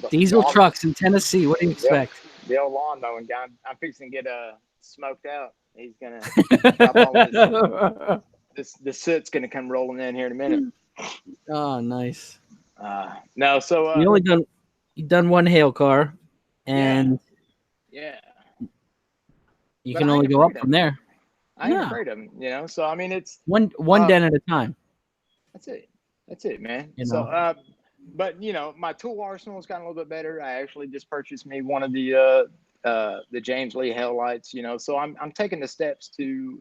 Speaker 1: Diesel trucks in Tennessee. What do you expect?
Speaker 2: The old lawn mowing guy. I'm fixing to get smoked out. He's gonna drop all the soot's gonna come rolling in here in a minute.
Speaker 1: Oh, nice.
Speaker 2: No, so
Speaker 1: you done one hail car, and
Speaker 2: yeah,
Speaker 1: you
Speaker 2: but
Speaker 1: can only go up from there.
Speaker 2: I ain't afraid of them, So I mean, it's
Speaker 1: one dent at a time.
Speaker 2: That's it, man. So, but my tool arsenal has gotten a little bit better. I actually just purchased me one of the James Lee Hell lights. So I'm taking the steps to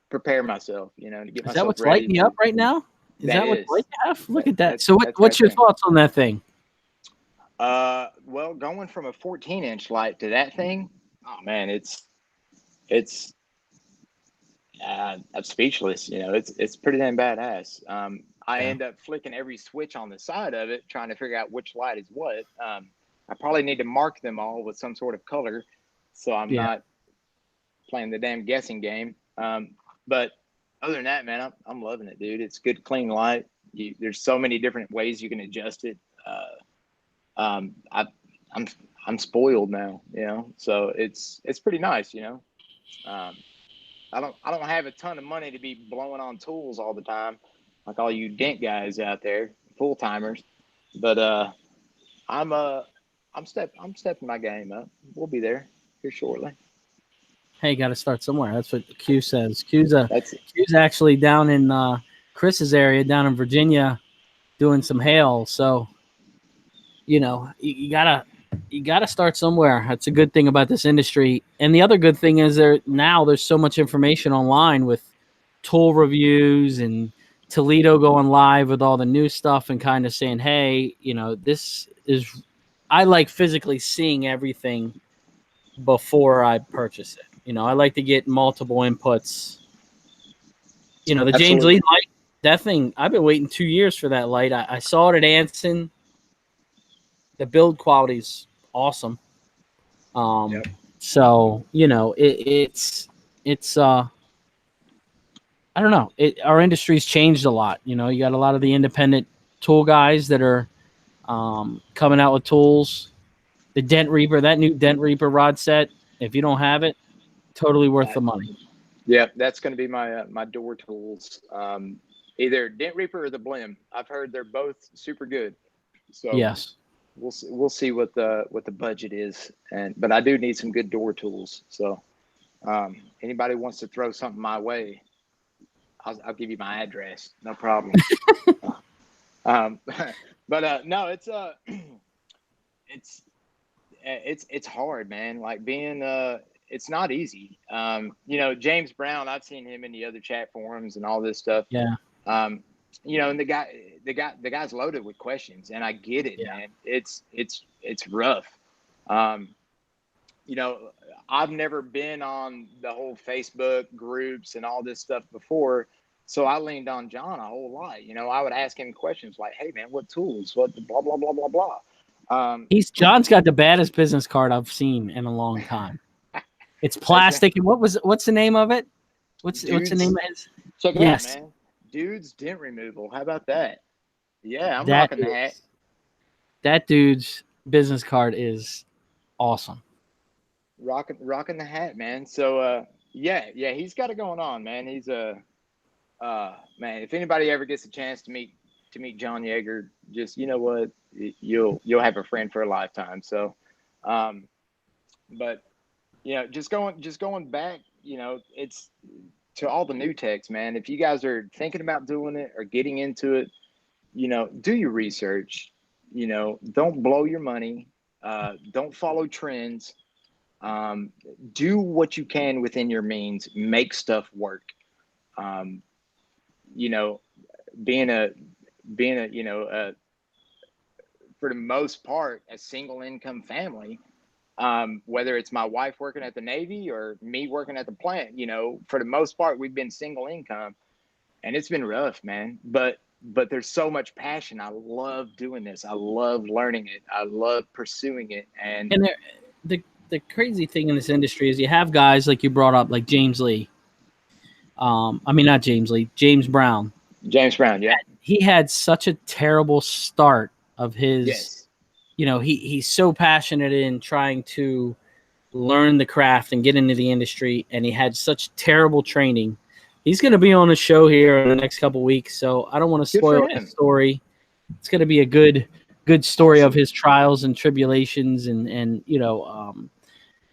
Speaker 2: prepare myself. To get myself ready.
Speaker 1: Is that what's lighting you up right now? Is that what's lighting you up? Look at that. So what's your thoughts on that thing?
Speaker 2: Well, going from a 14-inch light to that thing, oh man, it's I'm speechless. It's pretty damn badass. I end up flicking every switch on the side of it, trying to figure out which light is what. I probably need to mark them all with some sort of color, so I'm not playing the damn guessing game. But other than that, man, I'm loving it, dude. It's good, clean light. There's so many different ways you can adjust it. I'm spoiled now, So it's pretty nice, I don't have a ton of money to be blowing on tools all the time, like all you dent guys out there, full timers. But I'm stepping my game up. We'll be there here shortly.
Speaker 1: Hey, got to start somewhere. That's what Q says. Q's actually down in Chris's area, down in Virginia, doing some hail. So, you gotta start somewhere. That's a good thing about this industry. And the other good thing is there's so much information online with tool reviews and Toledo going live with all the new stuff and kind of saying, hey, this is, I like physically seeing everything before I purchase it. I like to get multiple inputs. The Absolutely. James Lee light, that thing, I've been waiting 2 years for that light. I saw it at Anson. The build quality's awesome. So, it's I don't know. Our industry's changed a lot. You got a lot of the independent tool guys that are coming out with tools. The Dent Reaper, that new Dent Reaper rod set, if you don't have it, totally worth the money.
Speaker 2: Yeah, that's going to be my door tools. Either Dent Reaper or the Blim. I've heard they're both super good. So
Speaker 1: yes,
Speaker 2: we'll see what the budget is, but I do need some good door tools. So anybody wants to throw something my way, I'll give you my address, no problem. But no, it's hard, man. Like being it's not easy. James Brown, I've seen him in the other chat forums and all this stuff.
Speaker 1: Yeah.
Speaker 2: And the guy's loaded with questions, and I get it, man. It's rough. I've never been on the whole Facebook groups and all this stuff before. So I leaned on John a whole lot. I would ask him questions like, hey man, what tools, what blah, blah, blah, blah, blah.
Speaker 1: John's got the baddest business card I've seen in a long time. It's plastic. And what's the name of it? What's the name of it?
Speaker 2: Check it out, man. Dude's Dent Removal. How about that? Yeah, I'm rocking the hat.
Speaker 1: That dude's business card is awesome.
Speaker 2: Rocking the hat, man. So yeah, he's got it going on, man. He's man, if anybody ever gets a chance to meet to meet John Yeager, just, you know what, you'll have a friend for a lifetime. So, but just going back, it's to all the new techs, man. If you guys are thinking about doing it or getting into it, do your research. Don't blow your money. Don't follow trends. Do what you can within your means. Make stuff work. Being a for the most part, a single income family, whether it's my wife working at the Navy or me working at the plant, for the most part, we've been single income, and it's been rough, man. But there's so much passion. I love doing this. I love learning it. I love pursuing it. And
Speaker 1: the crazy thing in this industry is you have guys like you brought up, like James Lee. I mean, not James Lee, James Brown.
Speaker 2: James Brown, yeah.
Speaker 1: He had such a terrible start of his,
Speaker 2: yes.
Speaker 1: He's so passionate in trying to learn the craft and get into the industry, and he had such terrible training. He's going to be on a show here in the next couple of weeks, so I don't want to spoil his story. It's going to be a good story of his trials and tribulations, and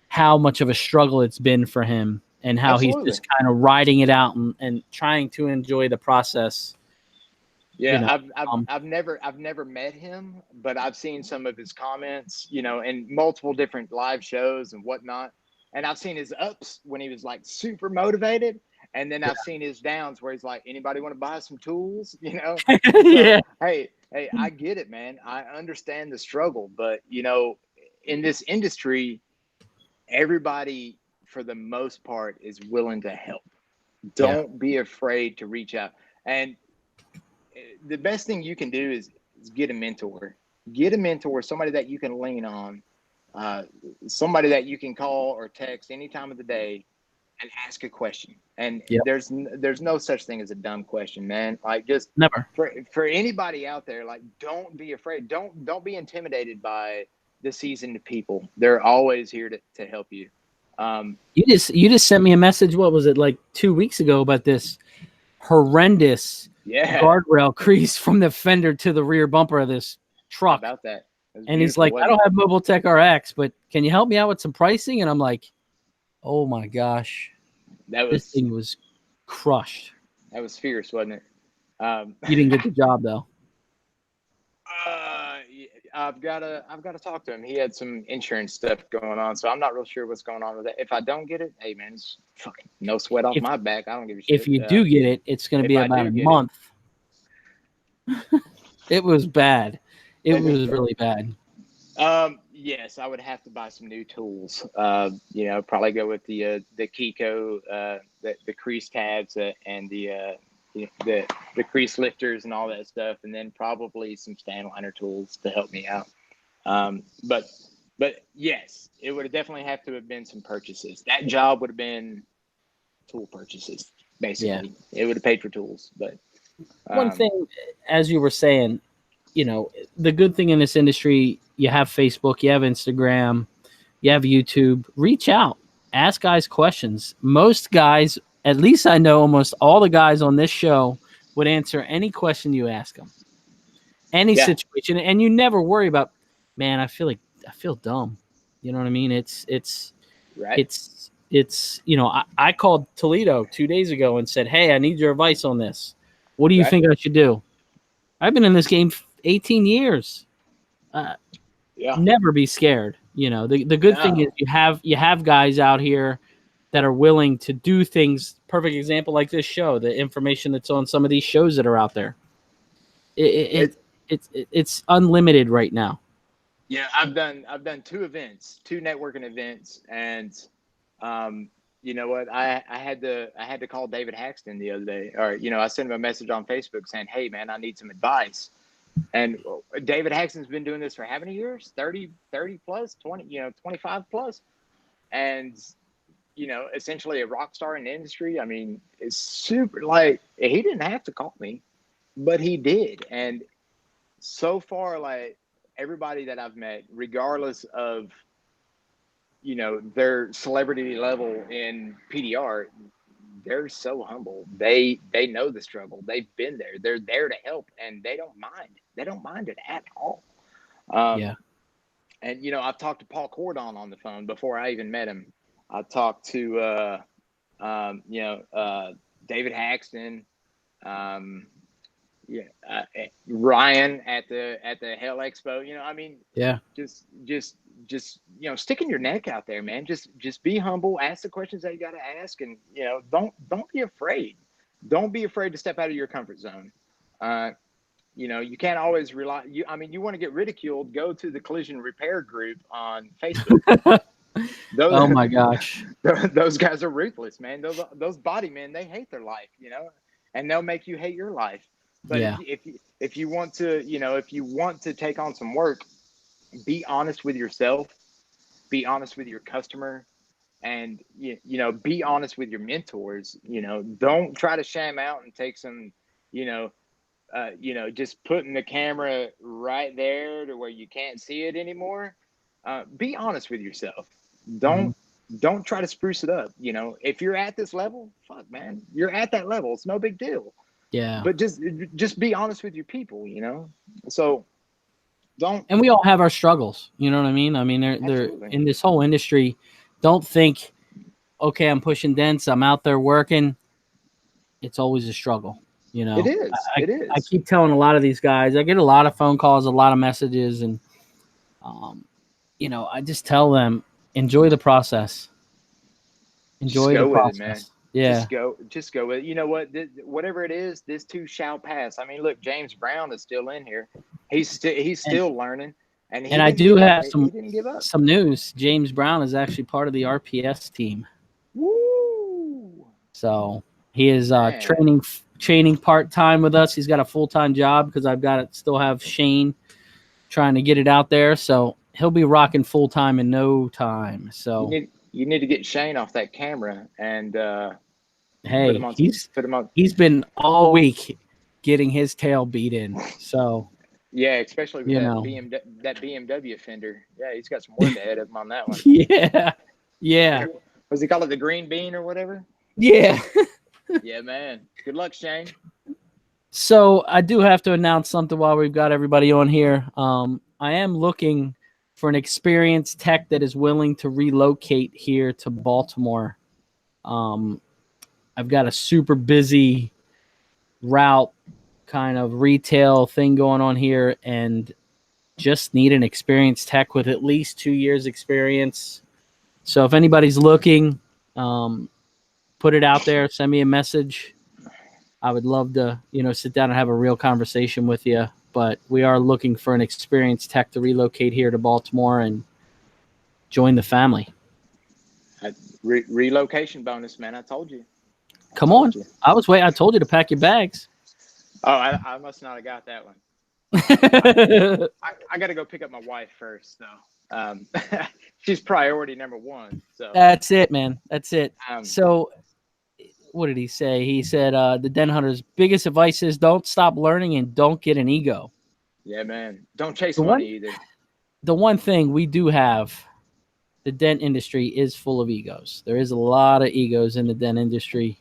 Speaker 1: how much of a struggle it's been for him, and how he's just kind of riding it out and trying to enjoy the process.
Speaker 2: Yeah, I've never met him, but I've seen some of his comments, in multiple different live shows and whatnot. And I've seen his ups when he was like super motivated, and then I've seen his downs where he's like, "Anybody want to buy some tools?" So,
Speaker 1: yeah.
Speaker 2: Hey, I get it, man. I understand the struggle, but in this industry, everybody for the most part is willing to help. Don't be afraid to reach out. And the best thing you can do is get a mentor. Get a mentor, somebody that you can lean on, somebody that you can call or text any time of the day and ask a question. And there's no such thing as a dumb question, man. Like, just
Speaker 1: never.
Speaker 2: For anybody out there, like, don't be afraid. Don't be intimidated by the seasoned people. They're always here to help you.
Speaker 1: You just sent me a message. What was it, like 2 weeks ago, about this horrendous guardrail crease from the fender to the rear bumper of this truck?
Speaker 2: How about that?
Speaker 1: And he's like, I don't have Mobile Tech RX, but can you help me out with some pricing? And I'm like, oh my gosh, this thing was crushed.
Speaker 2: That was fierce, wasn't it?
Speaker 1: You didn't get the job though.
Speaker 2: I've got to talk to him. He had some insurance stuff going on, so I'm not real sure what's going on with it. If I don't get it, hey man, it's fucking no sweat off my back. I don't give a shit.
Speaker 1: If you do get it, it's going to be about a month. It was bad. It was really bad.
Speaker 2: Yes, I would have to buy some new tools. Probably go with the Kiko, the crease tabs, and the crease lifters and all that stuff, and then probably some stand liner tools to help me out. But yes, it would definitely have to have been some purchases. That job would have been tool purchases, basically. Yeah. It would have paid for tools. But
Speaker 1: one thing, as you were saying, the good thing in this industry, you have Facebook, you have Instagram, you have YouTube. Reach out, ask guys questions. Most guys, at least I know almost all the guys on this show, would answer any question you ask them, any situation, and you never worry about, man, I feel dumb. You know what I mean? It's right. I called Toledo 2 days ago and said, hey, I need your advice on this. What do you think I should do? I've been in this game 18 years. Never be scared. The good thing is you have guys out here that are willing to do things. Perfect example, like this show, the information that's on some of these shows that are out there. It's unlimited right now.
Speaker 2: Yeah, I've done 2 networking events, and you know what? I had to call David Haxton the other day. Or I sent him a message on Facebook saying, hey man, I need some advice. And David Haxton's been doing this for how many years? 30 plus, 20, 25 plus. And, essentially a rock star in the industry. I mean, it's super, like, he didn't have to call me, but he did. And so far, like, everybody that I've met, regardless of, their celebrity level in PDR, they're so humble. They know the struggle. They've been there. They're there to help, and they don't mind. They don't mind it at all.
Speaker 1: Yeah.
Speaker 2: And I've talked to Paul Cordon on the phone before I even met him. I talked to David Haxton, Ryan at the Hell Expo.
Speaker 1: Yeah.
Speaker 2: Just sticking your neck out there, man. Just be humble. Ask the questions that you got to ask, and don't be afraid. Don't be afraid to step out of your comfort zone. You can't always rely. You want to get ridiculed? Go to the collision repair group on Facebook.
Speaker 1: Oh my gosh,
Speaker 2: those guys are ruthless, man. Those body men, they hate their life, and they'll make you hate your life. But
Speaker 1: yeah,
Speaker 2: if you want to take on some work, be honest with yourself, be honest with your customer, and be honest with your mentors. Don't try to sham out and take some, just putting the camera right there to where you can't see it anymore. Be honest with yourself. Don't try to spruce it up. If you're at this level, fuck, man, you're at that level. It's no big deal.
Speaker 1: yeah.
Speaker 2: But just be honest with your people. So don't.
Speaker 1: And we all have our struggles. You know what I mean? I mean, they're in this whole industry. Don't think, okay, I'm pushing dents, I'm out there working. It's always a struggle.
Speaker 2: It is. It is.
Speaker 1: I keep telling a lot of these guys, I get a lot of phone calls, a lot of messages, and I just tell them, enjoy the process. Enjoy the process,
Speaker 2: man.
Speaker 1: Yeah.
Speaker 2: Just go with it. You know what? Whatever it is, this too shall pass. I mean, look, James Brown is still in here. He's still learning. And
Speaker 1: I do have
Speaker 2: he didn't give up.
Speaker 1: some news. James Brown is actually part of the RPS team.
Speaker 2: Woo!
Speaker 1: So he is training part-time with us. He's got a full-time job because I've got to still have Shane trying to get it out there. So he'll be rocking full-time in no time. So
Speaker 2: you need to get Shane off that camera and
Speaker 1: hey, he's been all week getting his tail beat in. So
Speaker 2: yeah, especially with that BMW fender. Yeah, he's got some work ahead of him on that one.
Speaker 1: Yeah.
Speaker 2: Was he call it the green bean or whatever?
Speaker 1: Yeah.
Speaker 2: Yeah, man. Good luck, Shane.
Speaker 1: So I do have to announce something while we've got everybody on here. I am looking for an experienced tech that is willing to relocate here to Baltimore. I've got a super busy route kind of retail thing going on here and just need an experienced tech with at least 2 years experience. So if anybody's looking, put it out there, send me a message. I would love to, sit down and have a real conversation with you. But we are looking for an experienced tech to relocate here to Baltimore and join the family.
Speaker 2: Relocation bonus, man. I told you.
Speaker 1: Come on. I was waiting. I told you to pack your bags.
Speaker 2: Oh, I must not have got that one. I got to go pick up my wife first, though. She's priority number one. So
Speaker 1: that's it, man. That's it. So what did he say? He said the Den Hunter's biggest advice is don't stop learning and don't get an ego.
Speaker 2: Yeah, man. Don't chase money either.
Speaker 1: The one thing we do have, the dent industry is full of egos. There is a lot of egos in the dent industry.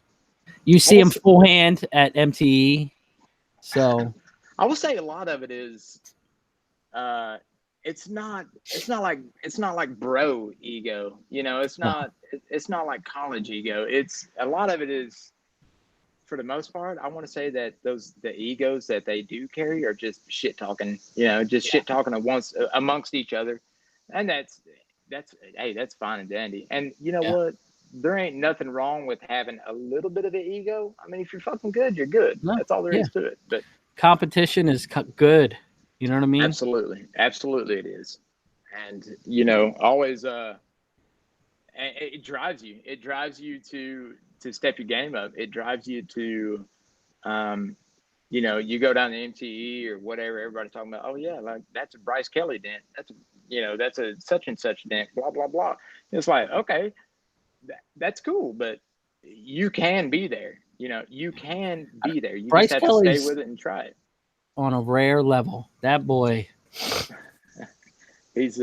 Speaker 1: You see them full hand at MTE. So
Speaker 2: I will say a lot of it is it's not like bro ego, it's not like college ego. It's a lot of it is, for the most part, I want to say that the egos that they do carry are just shit talking, shit talking amongst each other. And that's fine and dandy. And what? There ain't nothing wrong with having a little bit of an ego. I mean, if you're fucking good, you're good. No, that's all there is to it. But
Speaker 1: competition is good. You know what I mean?
Speaker 2: Absolutely it is. And always it drives you. It drives you to step your game up. It drives you to you go down to MTE or whatever, everybody's talking about, oh yeah, like that's a Bryce Kelly dent. That's a such and such dent, blah blah blah. It's like, okay, that's cool, but you can be there. You can be there. You
Speaker 1: Bryce
Speaker 2: just have to stay with it and try it.
Speaker 1: On a rare level, that boy.
Speaker 2: He's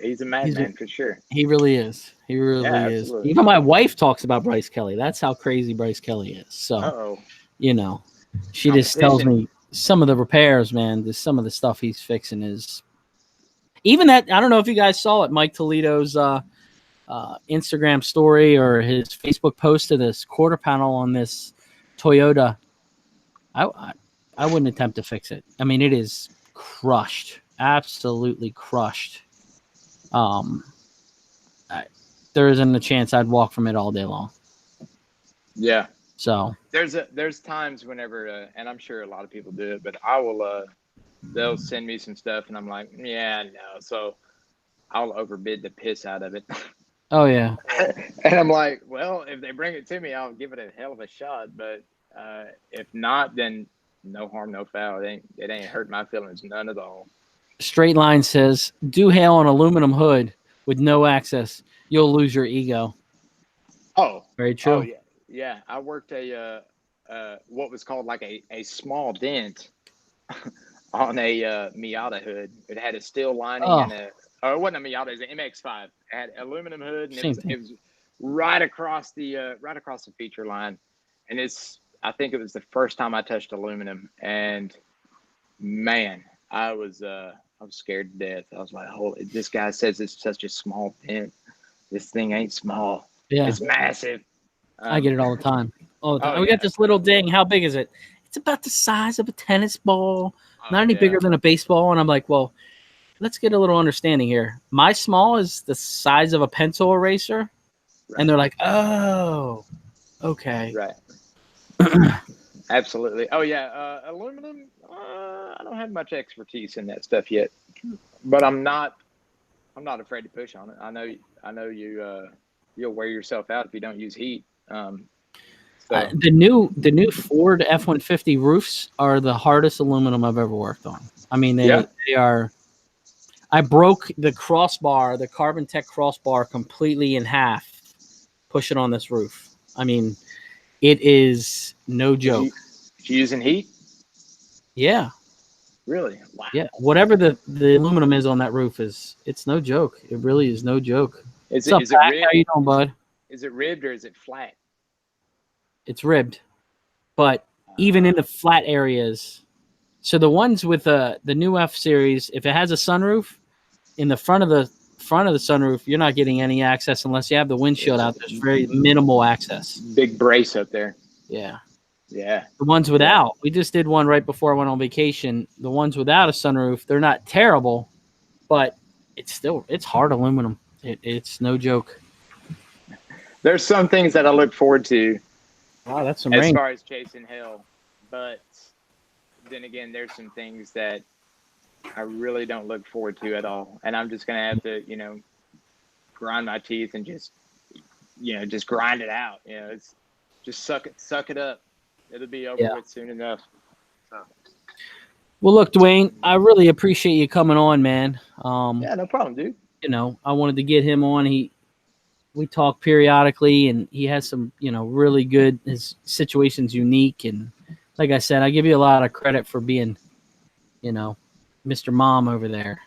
Speaker 2: He's a madman for sure.
Speaker 1: He really is. He really
Speaker 2: Yeah,
Speaker 1: is.
Speaker 2: absolutely.
Speaker 1: Even my wife talks about Bryce Kelly. That's how crazy Bryce Kelly is. So,
Speaker 2: Uh-oh.
Speaker 1: you know, she just tells
Speaker 2: Competition.
Speaker 1: me some of the repairs, man. Just some of the stuff he's fixing is even that. I don't know if you guys saw it, Mike Toledo's Instagram story or his Facebook post of this quarter panel on this Toyota. I wouldn't attempt to fix it. I mean, it is crushed, absolutely crushed. There isn't a chance I'd walk from it all day long.
Speaker 2: Yeah.
Speaker 1: So
Speaker 2: There's times whenever, and I'm sure a lot of people do it, but I will, they'll send me some stuff and I'm like, yeah, no. So I'll overbid the piss out of it.
Speaker 1: oh yeah,
Speaker 2: And I'm like, well, if they bring it to me, I'll give it a hell of a shot. But if not, then no harm, no foul. It ain't hurt my feelings none at all.
Speaker 1: Straight Line says, do hail an aluminum hood with no access. You'll lose your ego.
Speaker 2: Oh,
Speaker 1: Very true.
Speaker 2: Oh yeah, yeah. I worked what was called like a small dent on a Miata hood. It had a steel lining and it wasn't a Miata, it was an MX-5. It had aluminum hood and it was right across the feature line. And I think it was the first time I touched aluminum, and man, I was scared to death. I was like, holy, this guy says it's such a small dent. This thing ain't small.
Speaker 1: Yeah.
Speaker 2: It's massive.
Speaker 1: I get it all the time. All the time.
Speaker 2: Oh,
Speaker 1: We
Speaker 2: yeah.
Speaker 1: got this little ding. How big is it? It's about the size of a tennis ball. Not any bigger than a baseball. And I'm like, well, let's get a little understanding here. My small is the size of a pencil eraser. Right. And they're like, oh, okay.
Speaker 2: Right. Absolutely. Oh, yeah. Aluminum, I don't have much expertise in that stuff yet. But I'm not afraid to push on it. I know you'll wear yourself out if you don't use heat.
Speaker 1: The new Ford F-150 roofs are the hardest aluminum I've ever worked on. I mean, they are. I broke the crossbar, the Carbon Tech crossbar, completely in half, pushing on this roof. I mean, it is no joke.
Speaker 2: You using heat?
Speaker 1: Yeah.
Speaker 2: Really? Wow.
Speaker 1: Yeah. Whatever the aluminum is on that roof it's no joke. It really is no joke.
Speaker 2: Is
Speaker 1: it
Speaker 2: ribbed?
Speaker 1: How you doing, bud?
Speaker 2: Is it ribbed or is it flat?
Speaker 1: It's ribbed, but even in the flat areas. So the ones with the new F series, if it has a sunroof, in the front of the sunroof, you're not getting any access unless you have the windshield out. There's very minimal access.
Speaker 2: Big brace up there.
Speaker 1: Yeah.
Speaker 2: Yeah.
Speaker 1: The ones without, we just did one right before I went on vacation. The ones without a sunroof, they're not terrible, but it's hard aluminum. It's no joke.
Speaker 2: There's some things that I look forward to.
Speaker 1: Wow, that's some
Speaker 2: as
Speaker 1: rain.
Speaker 2: far as chasing hell, but then again, there's some things that I really don't look forward to at all, and I'm just gonna have to, grind my teeth and just grind it out. It's just suck it up. It'll be over with soon enough. So.
Speaker 1: Well, look, Dwayne, I really appreciate you coming on, man.
Speaker 2: Yeah, no problem, dude.
Speaker 1: I wanted to get him on. We talk periodically, and he has some, really good. His situation's unique, and like I said, I give you a lot of credit for being, Mr. Mom over there.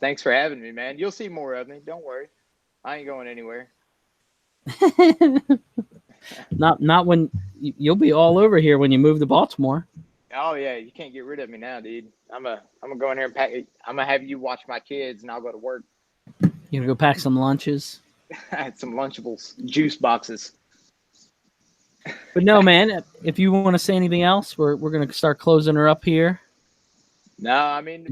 Speaker 2: Thanks for having me, man. You'll see more of me. Don't worry, I ain't going anywhere.
Speaker 1: Not when you'll be all over here when you move to Baltimore.
Speaker 2: Oh yeah, you can't get rid of me now, dude. I'm gonna go in here and pack. I'm gonna have you watch my kids, and I'll go to work.
Speaker 1: You gonna go pack some lunches?
Speaker 2: Some Lunchables, juice boxes.
Speaker 1: But no, man. If you want to say anything else, we're gonna start closing her up here.
Speaker 2: No, I mean,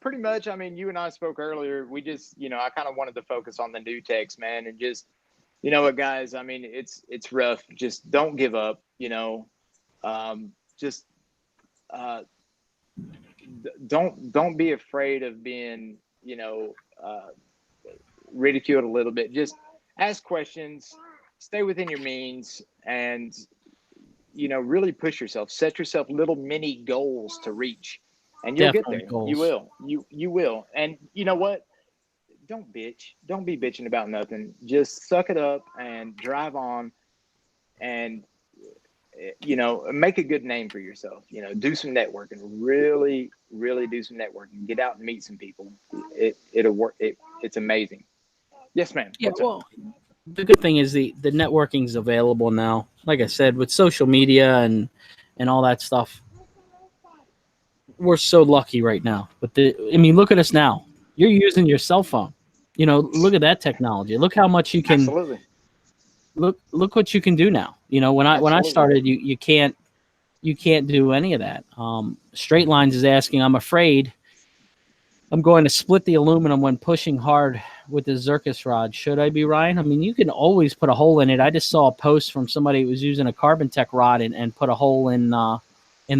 Speaker 2: pretty much. I mean, you and I spoke earlier. We just, I kind of wanted to focus on the new techs, man, and just, what, guys. I mean, it's rough. Just don't give up. Just don't be afraid of being, ridiculed a little bit. Just ask questions, stay within your means, and really push yourself. Set yourself little mini goals to reach, and you'll
Speaker 1: Definitely
Speaker 2: get there.
Speaker 1: goals.
Speaker 2: You will. And you know what? Don't bitch. Don't be bitching about nothing. Just suck it up and drive on. And you know, make a good name for yourself. You know, do some networking. Really, really do some networking. Get out and meet some people. It'll work. It's amazing. Yes, ma'am.
Speaker 1: Yeah,
Speaker 2: What's
Speaker 1: well,
Speaker 2: up?
Speaker 1: the good thing is the networking's available now. Like I said, with social media and all that stuff, we're so lucky right now. But I mean, look at us now. You're using your cell phone. You know, look at that technology. Look how much you can
Speaker 2: Absolutely.
Speaker 1: look what you can do now. You know, when I
Speaker 2: Absolutely.
Speaker 1: started, you can't do any of that. Straight Lines is asking, I'm afraid I'm going to split the aluminum when pushing hard with the Zircus rod. Should I be, Ryan? I mean, you can always put a hole in it. I just saw a post from somebody who was using a Carbon Tech rod and put a hole in the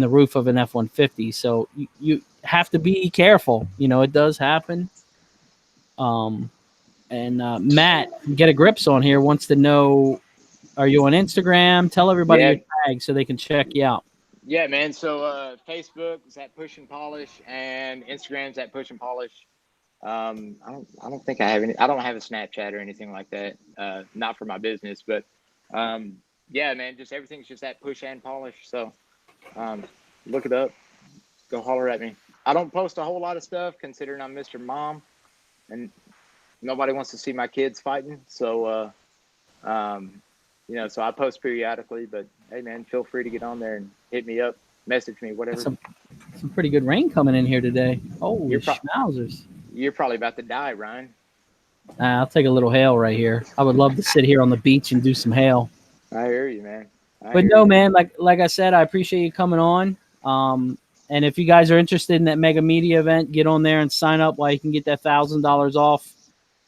Speaker 1: roof of an F-150. So you have to be careful. You know, it does happen. And Matt, Get a Grips on here, wants to know, are you on Instagram? Tell everybody
Speaker 2: Yeah.
Speaker 1: your tag so they can check you out.
Speaker 2: Yeah, man. So Facebook is at Push and Polish, and Instagram's at Push and Polish. I don't think I have any. I don't have a Snapchat or anything like that. Not for my business, but yeah, man. Just everything's just at Push and Polish. So look it up. Go holler at me. I don't post a whole lot of stuff considering I'm Mr. Mom, and nobody wants to see my kids fighting. So you know, so I post periodically. But hey, man, feel free to get on there and hit me up, message me, whatever.
Speaker 1: Some pretty good rain coming in here today. Holy schmauzers.
Speaker 2: You're probably about to die, Ryan.
Speaker 1: I'll take a little hail right here. I would love to sit here on the beach and do some hail.
Speaker 2: I hear you, man.
Speaker 1: Man, like I said, I appreciate you coming on. And if you guys are interested in that mega media event, get on there and sign up while you can get that $1,000 off.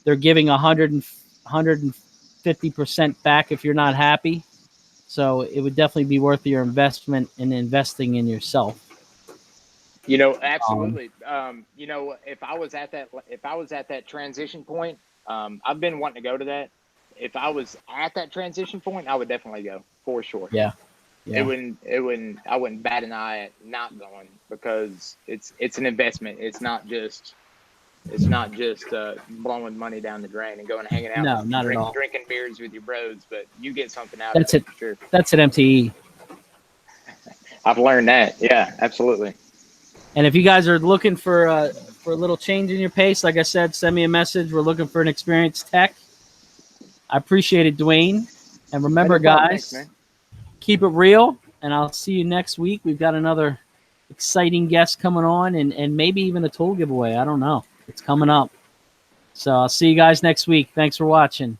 Speaker 1: They're giving 150% back if you're not happy. So it would definitely be worth your investment in investing in yourself.
Speaker 2: You know, absolutely. You know, if I was at that transition point, I've been wanting to go to that. If I was at that transition point, I would definitely go for sure.
Speaker 1: Yeah.
Speaker 2: I wouldn't bat an eye at not going, because it's an investment. It's not just blowing money down the drain and going and hanging out.
Speaker 1: No, not at all.
Speaker 2: Drinking beers with your bros, but you get something out
Speaker 1: That's
Speaker 2: of it.
Speaker 1: it.
Speaker 2: For sure.
Speaker 1: That's an MTE.
Speaker 2: I've learned that. Yeah, absolutely.
Speaker 1: And if you guys are looking for a little change in your pace, like I said, send me a message. We're looking for an experienced tech. I appreciate it, Dwayne. And remember, guys,
Speaker 2: thanks,
Speaker 1: keep it real. And I'll see you next week. We've got another exciting guest coming on, and maybe even a tool giveaway. I don't know. It's coming up. So I'll see you guys next week. Thanks for watching.